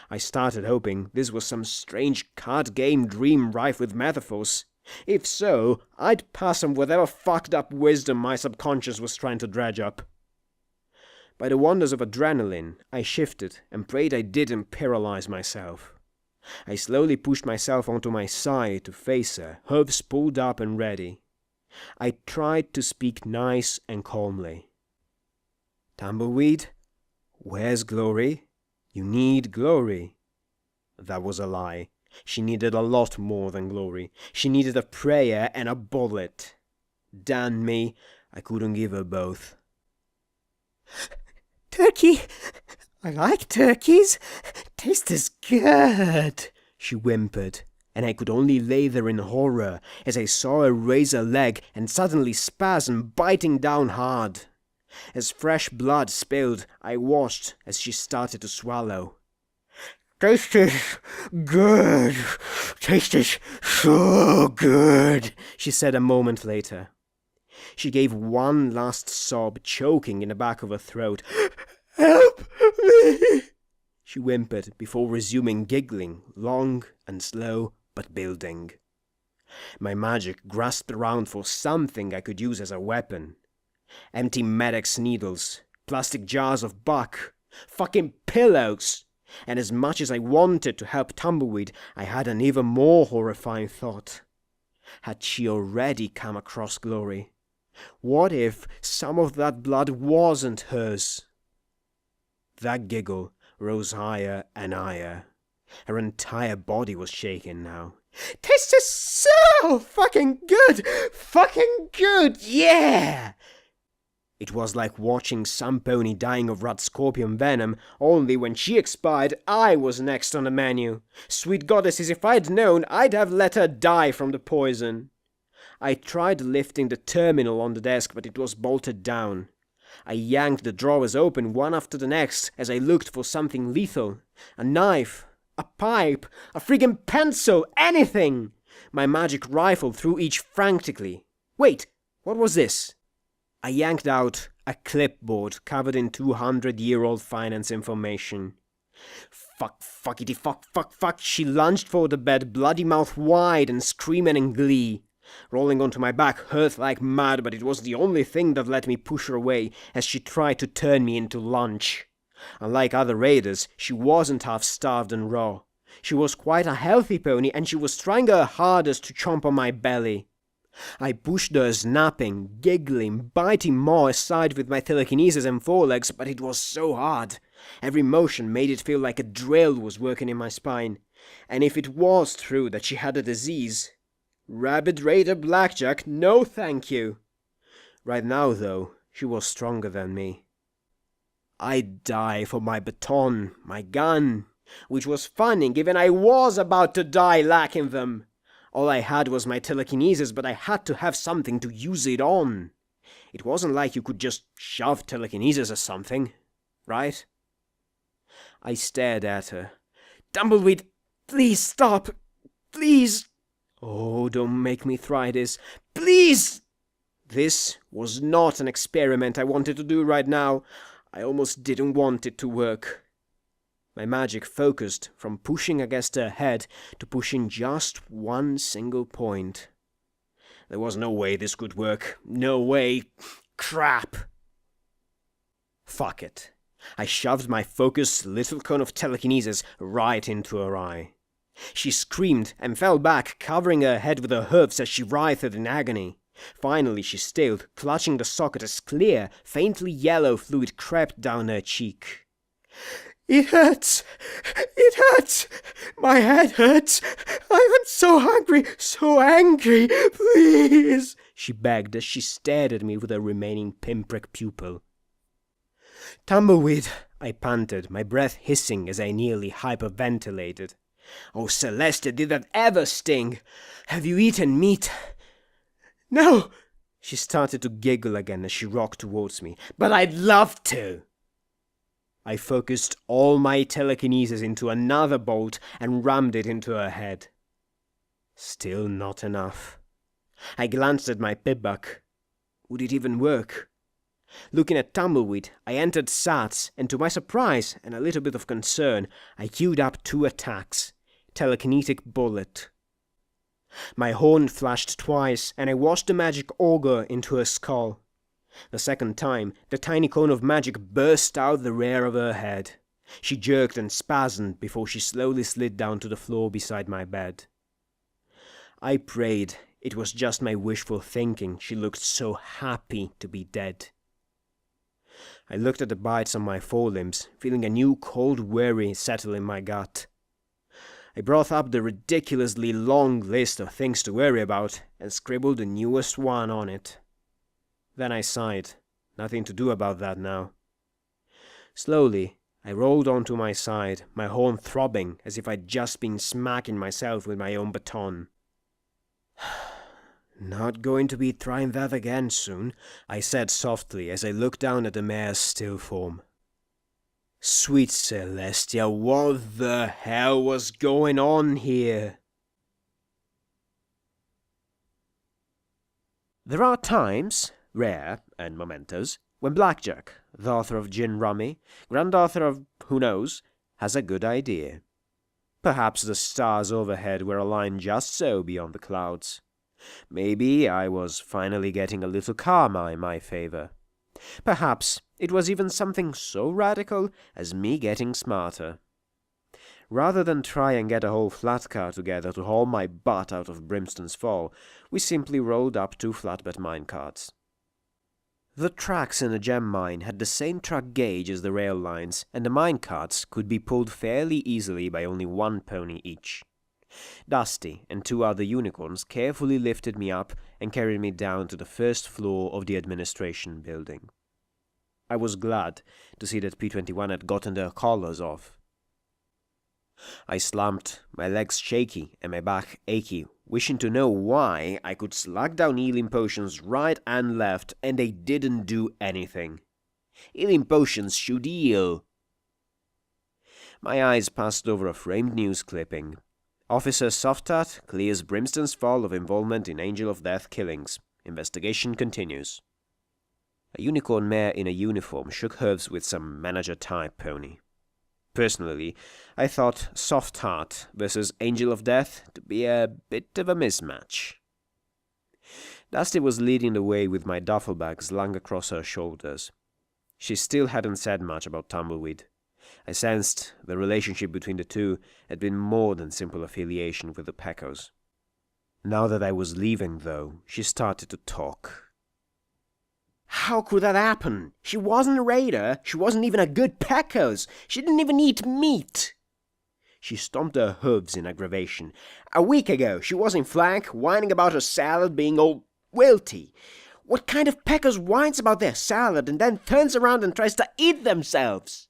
I started hoping this was some strange card game dream rife with metaphors. If so, I'd pass on whatever fucked up wisdom my subconscious was trying to dredge up. By the wonders of adrenaline, I shifted and prayed I didn't paralyze myself. I slowly pushed myself onto my side to face her, hooves pulled up and ready. I tried to speak nice and calmly. "Tumbleweed, where's Glory? You need Glory." That was a lie. She needed a lot more than Glory. She needed a prayer and a bullet. Damn me, I couldn't give her both. "Turkey! I like turkeys. Tastes good," she whimpered, and I could only lay there in horror as I saw her raise her leg and suddenly spasm, biting down hard. As fresh blood spilled, I watched as she started to swallow. "Tastes good. Tastes so good," she said a moment later. She gave one last sob, choking in the back of her throat. "Help me!" she whimpered before resuming giggling, long and slow but building. My magic grasped around for something I could use as a weapon. Empty Medex needles, plastic jars of buck, fucking pillows. And as much as I wanted to help Tumbleweed, I had an even more horrifying thought. Had she already come across Glory? What if some of that blood wasn't hers? That giggle rose higher and higher. Her entire body was shaking now. "Tastes so fucking good! Fucking good, yeah!" It was like watching some pony dying of rat scorpion venom, only when she expired, I was next on the menu. Sweet goddesses, if I'd known, I'd have let her die from the poison. I tried lifting the terminal on the desk, but it was bolted down. I yanked the drawers open one after the next as I looked for something lethal. A knife, a pipe, a friggin' pencil, anything! My magic rifle through each frantically. Wait, what was this? I yanked out a clipboard covered in 200-year-old finance information. Fuck, fuckity, fuck. She lunged for the bed, bloody mouth wide and screaming in glee. Rolling onto my back hurt like mad, but it was the only thing that let me push her away as she tried to turn me into lunch. Unlike other raiders, she wasn't half-starved and raw. She was quite a healthy pony, and she was trying her hardest to chomp on my belly. I pushed her snapping, giggling, biting more aside with my telekinesis and forelegs, but it was so hard. Every motion made it feel like a drill was working in my spine. And if it was true that she had a disease, Rabid Raider Blackjack, no thank you. Right now, though, she was stronger than me. I'd die for my baton, my gun, which was funny given I was about to die lacking them. All I had was my telekinesis, but I had to have something to use it on. It wasn't like you could just shove telekinesis or something, right? I stared at her. "Tumbleweed, please stop! Please! Oh, don't make me try this. Please!" This was not an experiment I wanted to do right now. I almost didn't want it to work. My magic focused from pushing against her head to pushing just one single point. There was no way this could work. No way. Crap. Fuck it. I shoved my focused little cone of telekinesis right into her eye. She screamed and fell back, covering her head with her hooves as she writhed in agony. Finally she stilled, clutching the socket as clear, faintly yellow fluid crept down her cheek. It hurts! It hurts! My head hurts! I'm so hungry, so angry! Please! She begged as she stared at me with her remaining pinprick pupil. Tumbleweed, I panted, my breath hissing as I nearly hyperventilated. Oh, Celeste, did that ever sting? Have you eaten meat? No! She started to giggle again as she rocked towards me. But I'd love to! I focused all my telekinesis into another bolt and rammed it into her head. Still not enough. I glanced at my pibbuck. Would it even work? Looking at Tumbleweed, I entered Sats, and to my surprise and a little bit of concern, I queued up 2 attacks. Telekinetic bullet. My horn flashed twice, and I washed the magic auger into her skull. The second time, the tiny cone of magic burst out the rear of her head. She jerked and spasmed before she slowly slid down to the floor beside my bed. I prayed it was just my wishful thinking. She looked so happy to be dead. I looked at the bites on my forelimbs, feeling a new cold worry settle in my gut. I brought up the ridiculously long list of things to worry about and scribbled the newest one on it. Then I sighed. Nothing to do about that now. Slowly, I rolled onto my side, my horn throbbing as if I'd just been smacking myself with my own baton. Not going to be trying that again soon, I said softly as I looked down at the mare's still form. Sweet Celestia, what the hell was going on here? There are times, rare and momentous, when Blackjack, the author of Gin Rummy, grandauthor of who knows, has a good idea. Perhaps the stars overhead were aligned just so beyond the clouds. Maybe I was finally getting a little karma in my favor. Perhaps it was even something so radical as me getting smarter. Rather than try and get a whole flat car together to haul my butt out of Brimstone's Fall, we simply rolled up 2 flatbed minecarts. The tracks in the gem mine had the same truck gauge as the rail lines, and the minecarts could be pulled fairly easily by only 1 pony each. Dusty and 2 other unicorns carefully lifted me up and carried me down to the first floor of the administration building. I was glad to see that P-21 had gotten their collars off. I slumped, my legs shaky and my back achy, wishing to know why I could slug down healing potions right and left and they didn't do anything. Healing potions should heal. My eyes passed over a framed news clipping. Officer Softat clears Brimstone's Fall of involvement in Angel of Death killings. Investigation continues. A unicorn mare in a uniform shook hooves with some manager-type pony. Personally, I thought Softat versus Angel of Death to be a bit of a mismatch. Dusty was leading the way with my duffel bag slung across her shoulders. She still hadn't said much about Tumbleweed. I sensed the relationship between the two had been more than simple affiliation with the Pecos. Now that I was leaving, though, she started to talk. How could that happen? She wasn't a raider. She wasn't even a good Pecos. She didn't even eat meat. She stomped her hooves in aggravation. A week ago, she was in flank, whining about her salad being all wilty. What kind of Pecos whines about their salad and then turns around and tries to eat themselves?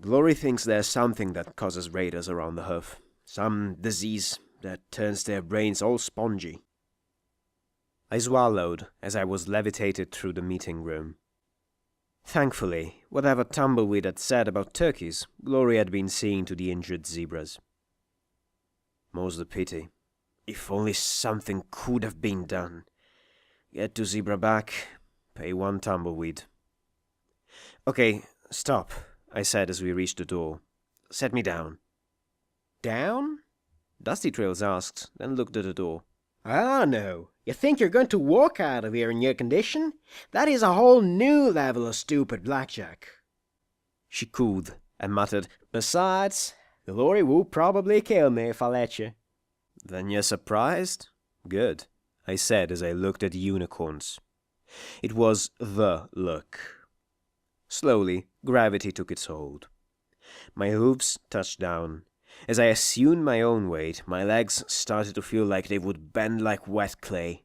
Glory thinks there's something that causes raiders around the hoof. Some disease that turns their brains all spongy. I swallowed as I was levitated through the meeting room. Thankfully, whatever Tumbleweed had said about turkeys, Glory had been seeing to the injured zebras. More's the pity. If only something could have been done. Get 2 zebra back, pay 1 Tumbleweed. Okay, stop, I said as we reached the door. Set me down. Down? Dusty Trails asked, then looked at the door. Ah, no. You think you're going to walk out of here in your condition? That is a whole new level of stupid, Blackjack. She cooed and muttered, Besides, Glory will probably kill me if I let you. Then you're surprised? Good, I said as I looked at the unicorns. It was the look. Slowly, gravity took its hold. My hooves touched down. As I assumed my own weight, my legs started to feel like they would bend like wet clay.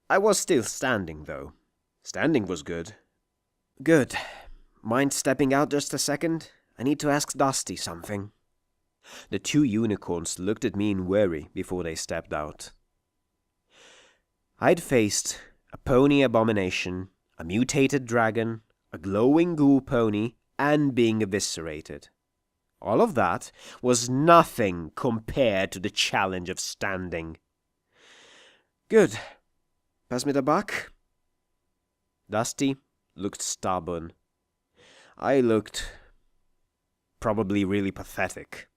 I was still standing, though. Standing was good. Good. Mind stepping out just a second? I need to ask Dusty something. The two unicorns looked at me in worry before they stepped out. I'd faced a pony abomination, a mutated dragon, a glowing ghoul pony, and being eviscerated. All of that was nothing compared to the challenge of standing. Good. Pass me the buck. Dusty looked stubborn. I looked probably really pathetic.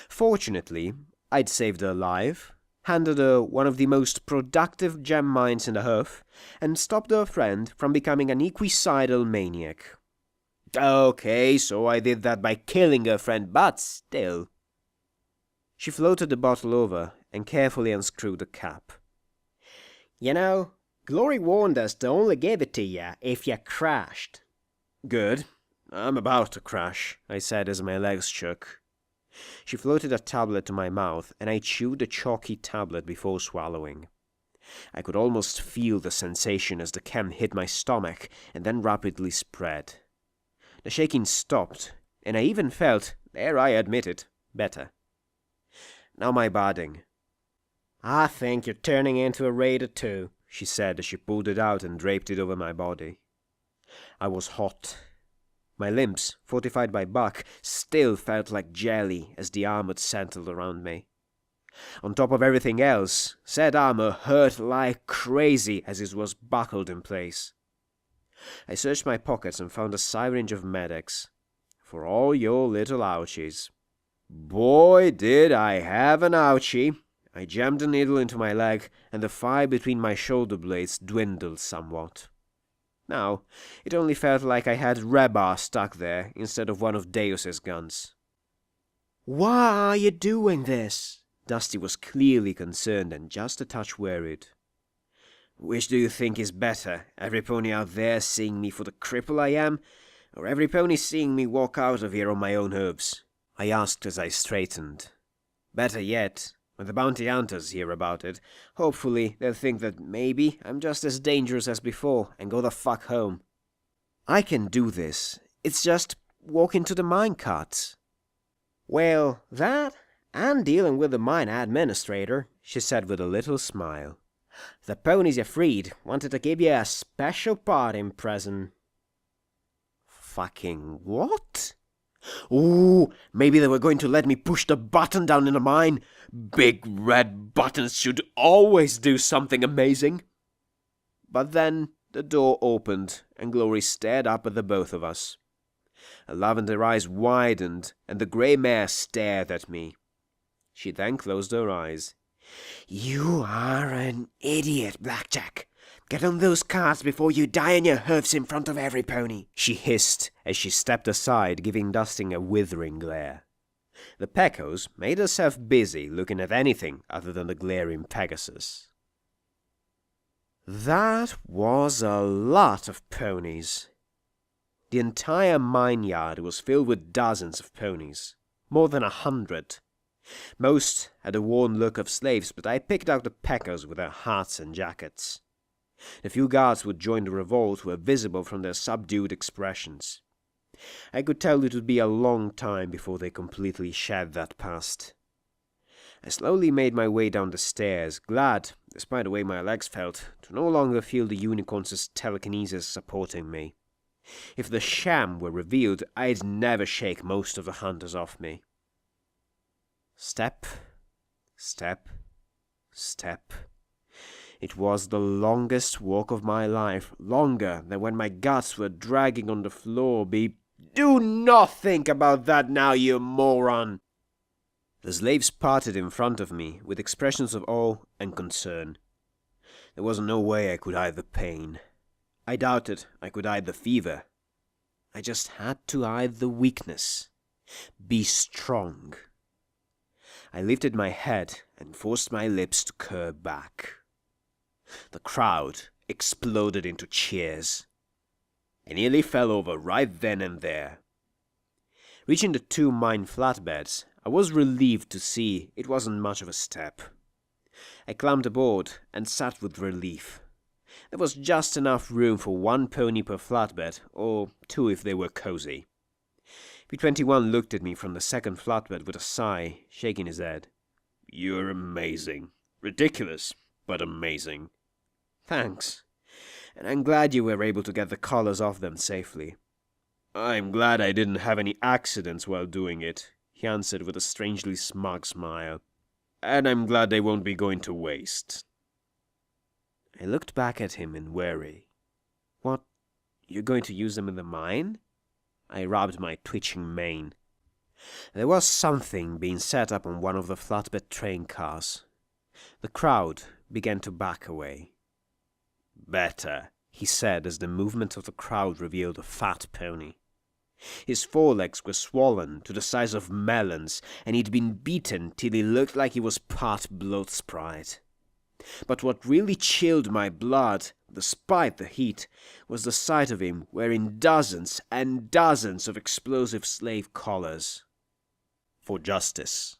Fortunately, I'd saved her alive, handed her one of the most productive gem mines in the Huff, and stopped her friend from becoming an equicidal maniac. Okay, so I did that by killing her friend, but still. She floated the bottle over and carefully unscrewed the cap. You know, Glory warned us to only give it to you if you crashed. Good. I'm about to crash, I said as my legs shook. She floated a tablet to my mouth, and I chewed the chalky tablet before swallowing. I could almost feel the sensation as the chem hit my stomach and then rapidly spread. The shaking stopped, and I even felt, dare I admit it, better. Now my badding. I think you're turning into a raider too, she said as she pulled it out and draped it over my body. I was hot. My limbs, fortified by buck, still felt like jelly as the armor settled around me. On top of everything else, said armor hurt like crazy as it was buckled in place. I searched my pockets and found a syringe of Medex. For all your little ouchies. Boy, did I have an ouchie. I jammed the needle into my leg, and the fire between my shoulder blades dwindled somewhat. Now, it only felt like I had rebar stuck there instead of one of Deus's guns. Why are you doing this? Dusty was clearly concerned and just a touch worried. Which do you think is better, every pony out there seeing me for the cripple I am, or every pony seeing me walk out of here on my own hooves? I asked as I straightened. Better yet, when the bounty hunters hear about it, hopefully they'll think that maybe I'm just as dangerous as before and go the fuck home. I can do this. It's just walk into the minecarts. Well, that and dealing with the mine administrator, she said with a little smile. The ponies you freed wanted to give you a special parting present. Fucking what? Ooh, maybe they were going to let me push the button down in the mine. Big red buttons should always do something amazing. But then the door opened and Glory stared up at the both of us. Her lavender eyes widened and the grey mare stared at me. She then closed her eyes. You are an idiot, Blackjack. Get on those carts before you die on your hoofs in front of every pony, she hissed as she stepped aside, giving Dusting a withering glare. The Pecos made herself busy looking at anything other than the glaring Pegasus. That was a lot of ponies. The entire mine yard was filled with dozens of ponies, more than 100. Most had a worn look of slaves, but I picked out the Pecos with their hats and jackets. The few guards who had joined the revolt were visible from their subdued expressions. I could tell it would be a long time before they completely shed that past. I slowly made my way down the stairs, glad, despite the way my legs felt, to no longer feel the unicorn's telekinesis supporting me. If the sham were revealed, I'd never shake most of the hunters off me. Step, step, step. It was the longest walk of my life, longer than when my guts were dragging on the floor. Do not think about that now, you moron! The slaves parted in front of me with expressions of awe and concern. There was no way I could hide the pain. I doubted I could hide the fever. I just had to hide the weakness. Be strong. I lifted my head and forced my lips to curve back. The crowd exploded into cheers. I nearly fell over right then and there. Reaching the 2 mine flatbeds, I was relieved to see it wasn't much of a step. I climbed aboard and sat with relief. There was just enough room for 1 pony per flatbed, or 2 if they were cozy. P21 looked at me from the 2nd flatbed with a sigh, shaking his head. "You're amazing. Ridiculous, but amazing." "Thanks. And I'm glad you were able to get the collars off them safely." "I'm glad I didn't have any accidents while doing it," he answered with a strangely smug smile. "And I'm glad they won't be going to waste." I looked back at him in worry. "What, you're going to use them in the mine?" I rubbed my twitching mane. There was something being set up on one of the flatbed train cars. The crowd began to back away. "Better," he said as the movement of the crowd revealed a fat pony. His forelegs were swollen to the size of melons, and he'd been beaten till he looked like he was part blood sprite. But what really chilled my blood, despite the heat, was the sight of him wearing dozens and dozens of explosive slave collars. For justice.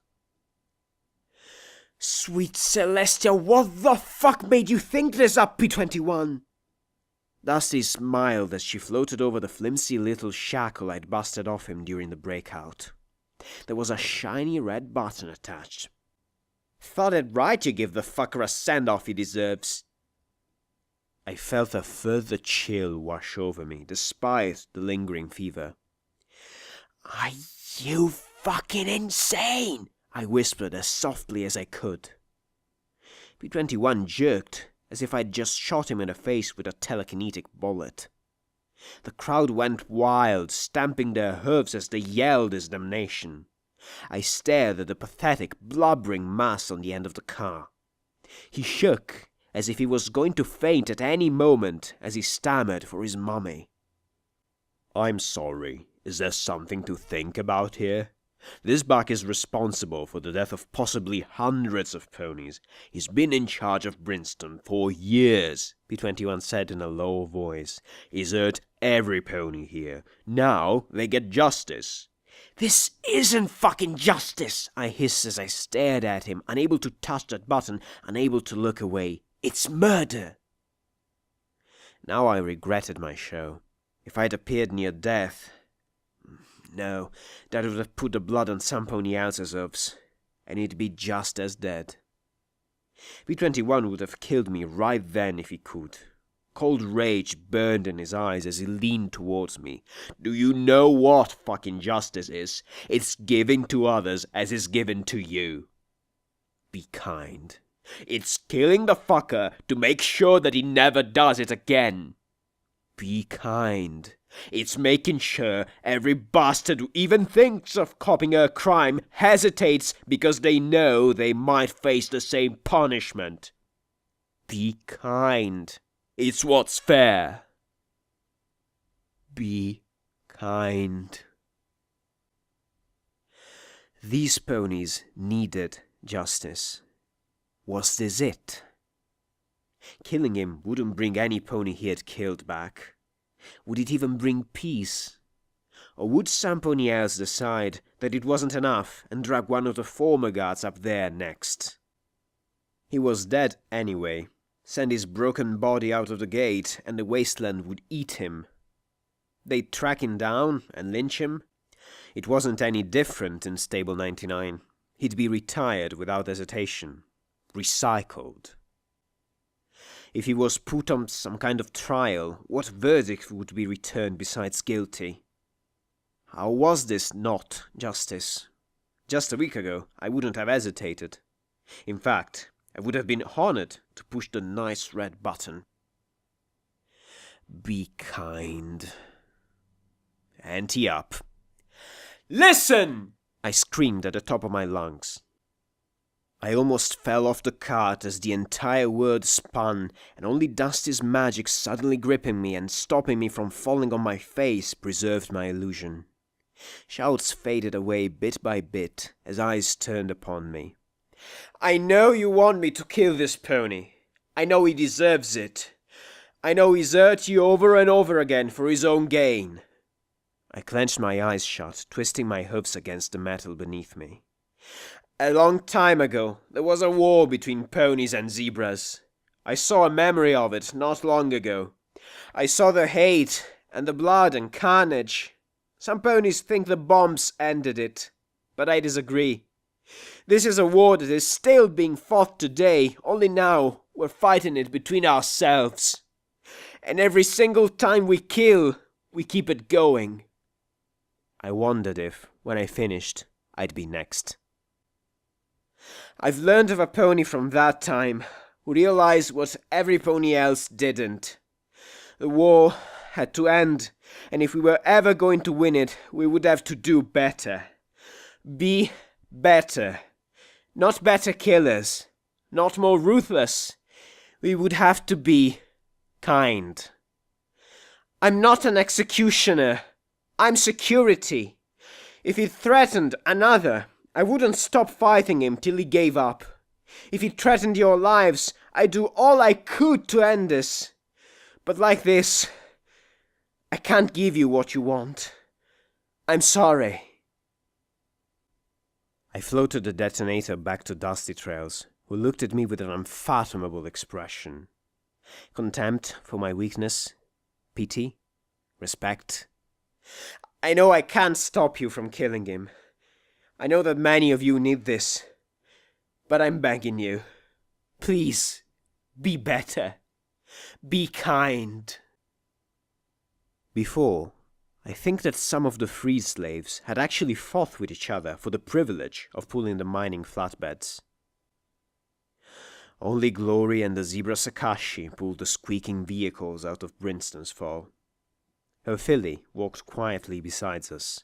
"Sweet Celestia, what the fuck made you think this up, P21? Dusty smiled as she floated over the flimsy little shackle I'd busted off him during the breakout. There was a shiny red button attached. "Thought it right you give the fucker a send-off he deserves." I felt a further chill wash over me, despite the lingering fever. "Are you fucking insane?" I whispered as softly as I could. P21 jerked, as if I'd just shot him in the face with a telekinetic bullet. The crowd went wild, stamping their hooves as they yelled his damnation. I stared at the pathetic, blubbering mass on the end of the car. He shook, as if he was going to faint at any moment, as he stammered for his mummy. "I'm sorry. Is there something to think about here? This buck is responsible for the death of possibly hundreds of ponies. He's been in charge of Brinston for years," P21 said in a low voice. "He's hurt every pony here. Now they get justice." "This isn't fucking justice," I hissed as I stared at him, unable to touch that button, unable to look away. "It's murder." Now I regretted my show. If I had appeared near death... No, that would have put the blood on some pony else's hooves, and he'd be just as dead. P21 would have killed me right then if he could. Cold rage burned in his eyes as he leaned towards me. "Do you know what fucking justice is? It's giving to others as is given to you." "Be kind." "It's killing the fucker to make sure that he never does it again." "Be kind." "It's making sure every bastard who even thinks of copping a crime hesitates because they know they might face the same punishment." "Be kind." "It's what's fair." Be kind. These ponies needed justice. Was this it? Killing him wouldn't bring any pony he had killed back. Would it even bring peace? Or would some pony else decide that it wasn't enough and drag one of the former guards up there next? He was dead anyway. Send his broken body out of the gate and the wasteland would eat him. They'd track him down and lynch him. It wasn't any different in Stable 99. He'd be retired without hesitation. Recycled. If he was put on some kind of trial, what verdict would be returned besides guilty? How was this not justice? Just a week ago, I wouldn't have hesitated. In fact, I would have been honored to push the nice red button. Be kind. Ante up. "Listen!" I screamed at the top of my lungs. I almost fell off the cart as the entire world spun, and only Dusty's magic suddenly gripping me and stopping me from falling on my face preserved my illusion. Shouts faded away bit by bit as eyes turned upon me. "I know you want me to kill this pony. I know he deserves it. I know he's hurt you over and over again for his own gain. I clenched my eyes shut, twisting my hoofs against the metal beneath me. A long time ago, there was a war between ponies and zebras. I saw a memory of it not long ago. I saw the hate and the blood and carnage. Some ponies think the bombs ended it, but I disagree. This is a war that is still being fought today, only now we're fighting it between ourselves. And every single time we kill, we keep it going. I wondered if, when I finished, I'd be next. I've learned of a pony from that time who realized what every pony else didn't. The war had to end, and if we were ever going to win it, we would have to do better. Be better. Not better killers. Not more ruthless. We would have to be kind. I'm not an executioner. I'm security. If he threatened another, I wouldn't stop fighting him till he gave up. If he threatened your lives, I'd do all I could to end this. But like this, I can't give you what you want. I'm sorry. I floated the detonator back to Dusty Trails, who looked at me with an unfathomable expression. Contempt for my weakness, pity, respect. I know I can't stop you from killing him. I know that many of you need this. But I'm begging you. Please, be better. Be kind. Before, I think that some of the freed slaves had actually fought with each other for the privilege of pulling the mining flatbeds. Only Glory and the zebra Sakashi pulled the squeaking vehicles out of Brinston's Fall. Her filly walked quietly beside us.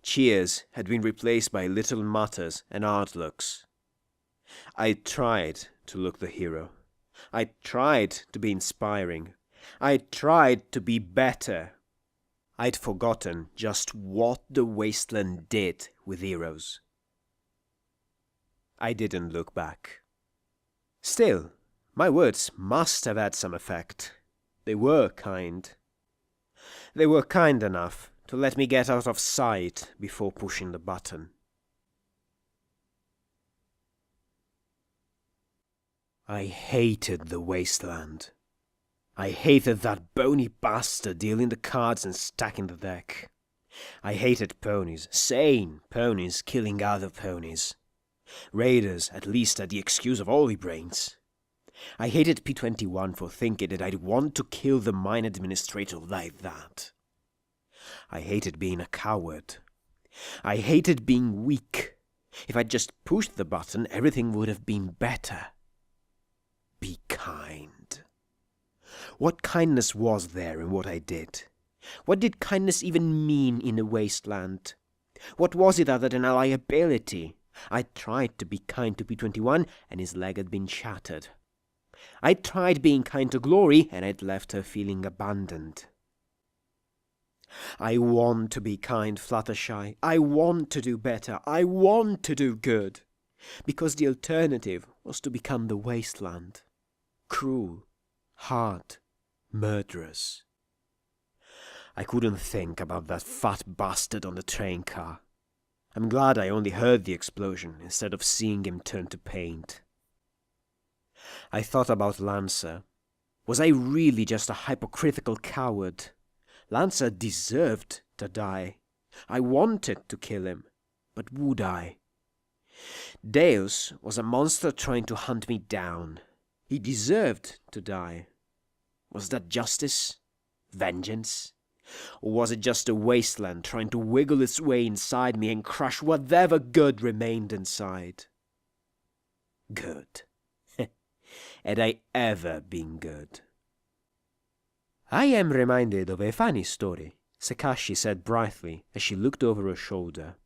Cheers had been replaced by little mutters and odd looks. I tried to look the hero. I tried to be inspiring. I tried to be better. I'd forgotten just what the wasteland did with heroes. I didn't look back. Still, my words must have had some effect. They were kind. They were kind enough to let me get out of sight before pushing the button. I hated the wasteland. I hated that bony bastard dealing the cards and stacking the deck. I hated ponies, sane ponies killing other ponies. Raiders at least had the excuse of holy brains. I hated P21 for thinking that I'd want to kill the mine administrator like that. I hated being a coward. I hated being weak. If I'd just pushed the button, everything would have been better. Be kind. What kindness was there in what I did? What did kindness even mean in a wasteland? What was it other than a liability? I tried to be kind to P21, and his leg had been shattered. I tried being kind to Glory, and I'd left her feeling abandoned. I want to be kind, Fluttershy. I want to do better. I want to do good. Because the alternative was to become the wasteland. Cruel, hard, murderous. I couldn't think about that fat bastard on the train car. I'm glad I only heard the explosion instead of seeing him turn to paint. I thought about Lancer. Was I really just a hypocritical coward? Lancer deserved to die. I wanted to kill him, but would I? Deus was a monster trying to hunt me down. He deserved to die. Was that justice? Vengeance? Or was it just a wasteland trying to wiggle its way inside me and crush whatever good remained inside? Good. Had I ever been good? I am reminded of a funny story, Sakashi said brightly as she looked over her shoulder.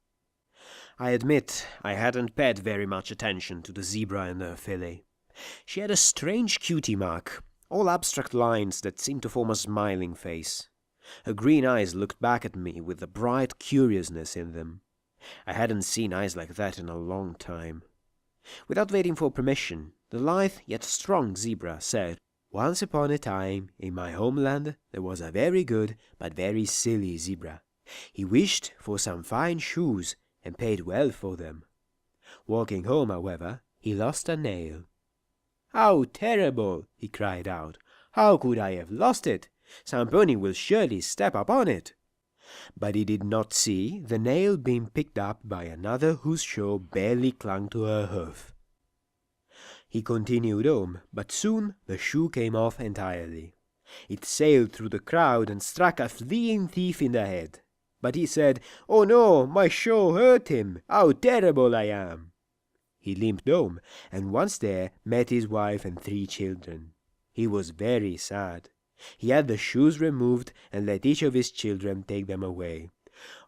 I admit I hadn't paid very much attention to the zebra and her filly. She had a strange cutie mark, all abstract lines that seemed to form a smiling face. Her green eyes looked back at me with a bright curiousness in them. I hadn't seen eyes like that in a long time. Without waiting for permission, the lithe yet strong zebra said, "Once upon a time, in my homeland, there was a very good but very silly zebra. He wished for some fine shoes and paid well for them. Walking home, however, he lost a nail. "How terrible!" he cried out. "How could I have lost it? Some pony will surely step upon it." But he did not see the nail being picked up by another whose shoe barely clung to her hoof. He continued home, but soon the shoe came off entirely. It sailed through the crowd and struck a fleeing thief in the head. But he said, "Oh no, my shoe hurt him! How terrible I am!" He limped home, and once there met his wife and 3 children. He was very sad. He had the shoes removed and let each of his children take them away.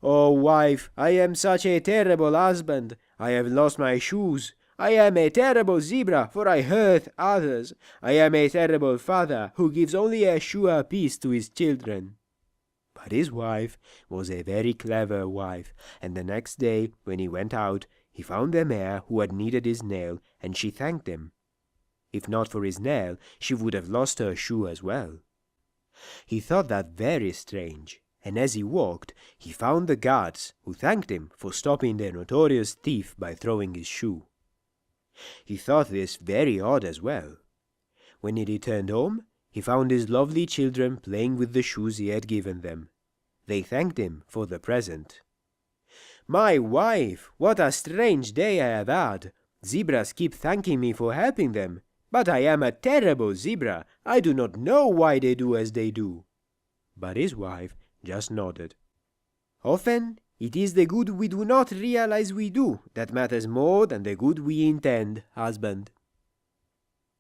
"Oh, wife, I am such a terrible husband. I have lost my shoes. I am a terrible zebra, for I hurt others. I am a terrible father, who gives only a shoe apiece to his children." But his wife was a very clever wife, and the next day, when he went out, he found the mare who had needed his nail, and she thanked him. If not for his nail, she would have lost her shoe as well. He thought that very strange, and as he walked, he found the guards, who thanked him for stopping the notorious thief by throwing his shoe. He thought this very odd as well. When he returned home, he found his lovely children playing with the shoes he had given them. They thanked him for the present. "My wife, what a strange day I have had! Zebras keep thanking me for helping them. But I am a terrible zebra. I do not know why they do as they do." But his wife just nodded. "Often it is the good we do not realize we do that matters more than the good we intend, husband."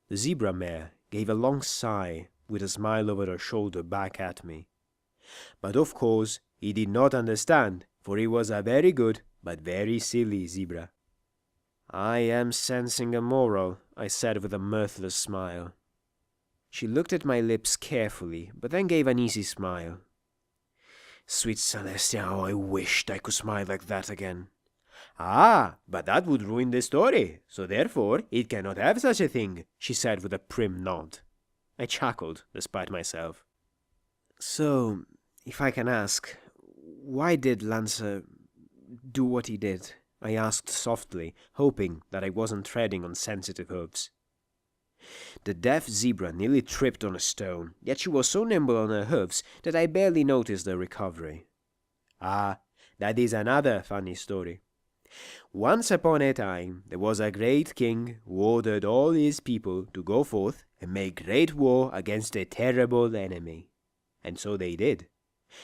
The zebra mare gave a long sigh, with a smile over her shoulder back at me. But of course he did not understand, for he was a very good but very silly zebra. "I am sensing a moral," I said with a mirthless smile. She looked at my lips carefully, but then gave an easy smile. "Sweet Celestia, how I wished I could smile like that again." "Ah, but that would ruin the story, so therefore it cannot have such a thing," she said with a prim nod. I chuckled, despite myself. "So, if I can ask, why did Lancer do what he did?" I asked softly, hoping that I wasn't treading on sensitive hooves. The deaf zebra nearly tripped on a stone, yet she was so nimble on her hoofs that I barely noticed her recovery. "Ah, that is another funny story. Once upon a time there was a great king who ordered all his people to go forth and make great war against a terrible enemy. And so they did.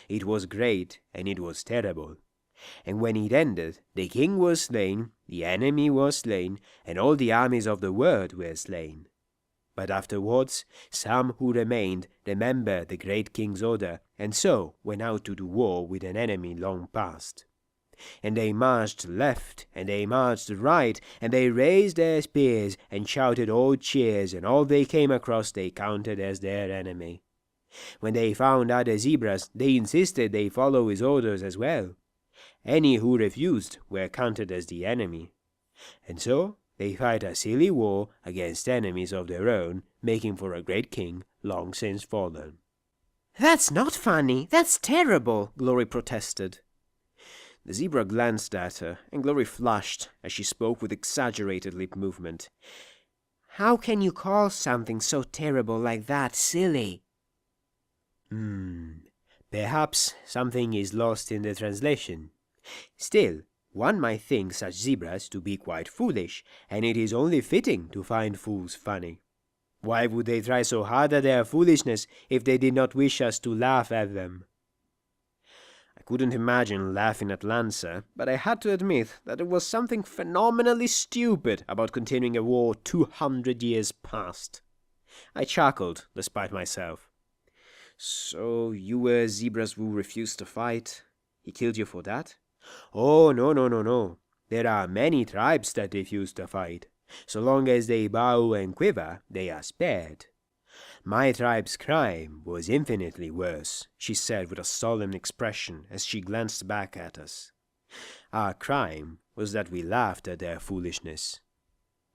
It was great and it was terrible. And when it ended, the king was slain, the enemy was slain, and all the armies of the world were slain. But afterwards, some who remained remembered the great king's order, and so went out to do war with an enemy long past. And they marched left, and they marched right, and they raised their spears, and shouted old cheers, and all they came across they counted as their enemy. When they found other zebras, they insisted they follow his orders as well. Any who refused were counted as the enemy. And so they fight a silly war against enemies of their own, making for a great king long since fallen." "That's not funny, that's terrible," Glory protested. The zebra glanced at her, and Glory flushed as she spoke with exaggerated lip movement. "How can you call something so terrible like that silly?" Perhaps something is lost in the translation. Still, one might think such zebras to be quite foolish, and it is only fitting to find fools funny. Why would they try so hard at their foolishness if they did not wish us to laugh at them? I couldn't imagine laughing at Lancer, but I had to admit that there was something phenomenally stupid about continuing a war 200 years past. I chuckled, despite myself. "So you were zebras who refused to fight? He killed you for that?" "Oh, no. There are many tribes that refuse to fight. So long as they bow and quiver, they are spared. My tribe's crime was infinitely worse," she said with a solemn expression as she glanced back at us. "Our crime was that we laughed at their foolishness.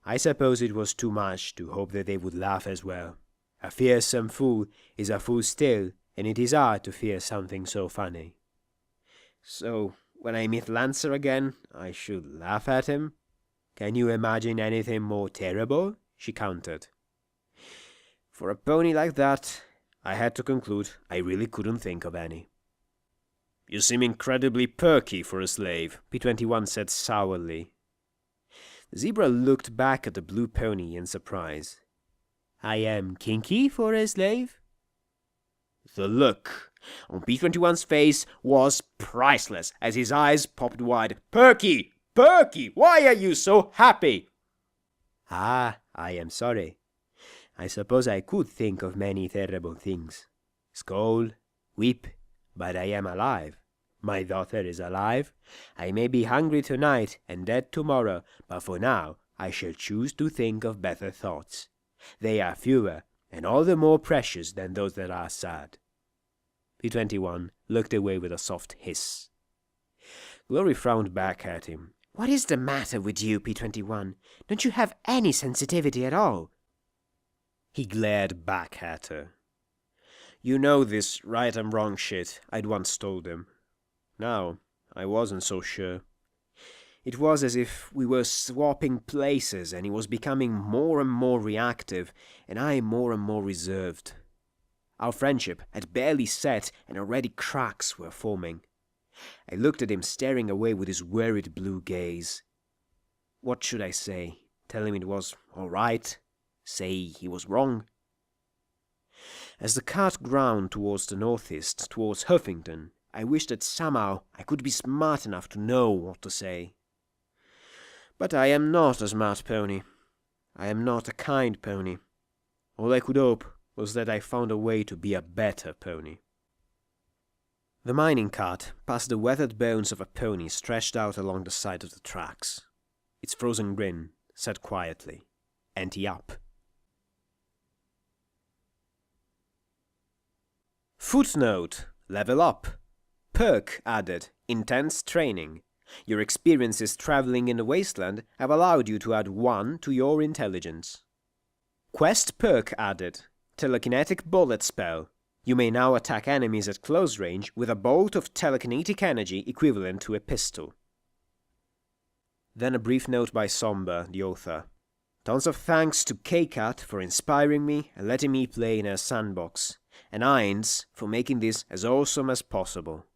I suppose it was too much to hope that they would laugh as well. A fearsome fool is a fool still, and it is hard to fear something so funny." So, when I meet Lancer again, I should laugh at him? Can you imagine anything more terrible? She countered. For a pony like that, I had to conclude I really couldn't think of any. You seem incredibly perky for a slave, P21 said sourly. The zebra looked back at the blue pony in surprise. I am kinky for a slave? The look on P21's face was priceless as his eyes popped wide. Perky! Perky! Why are you so happy? Ah, I am sorry. I suppose I could think of many terrible things. Scold, weep, but I am alive. My daughter is alive. I may be hungry tonight and dead tomorrow, but for now I shall choose to think of better thoughts. They are fewer and all the more precious than those that are sad. P21 looked away with a soft hiss. Glory frowned back at him. What is the matter with you, P21? Don't you have any sensitivity at all? He glared back at her. You know this right and wrong shit I'd once told him. Now, I wasn't so sure. It was as if we were swapping places and he was becoming more and more reactive and I more and more reserved. Our friendship had barely set and already cracks were forming. I looked at him staring away with his worried blue gaze. What should I say? Tell him it was all right? Say he was wrong? As the cart ground towards the northeast, towards Huffington, I wished that somehow I could be smart enough to know what to say. But I am not a smart pony. I am not a kind pony. All I could hope was that I found a way to be a better pony. The mining cart passed the weathered bones of a pony stretched out along the side of the tracks. Its frozen grin said quietly, "Ante up." Footnote: level up. Perk added: intense training. Your experiences traveling in the wasteland have allowed you to add 1 to your intelligence. Quest perk added: telekinetic bullet spell. You may now attack enemies at close range with a bolt of telekinetic energy equivalent to a pistol. Then a brief note by Somber, the author. Tons of thanks to K-Cat for inspiring me and letting me play in her sandbox, and Ainz for making this as awesome as possible.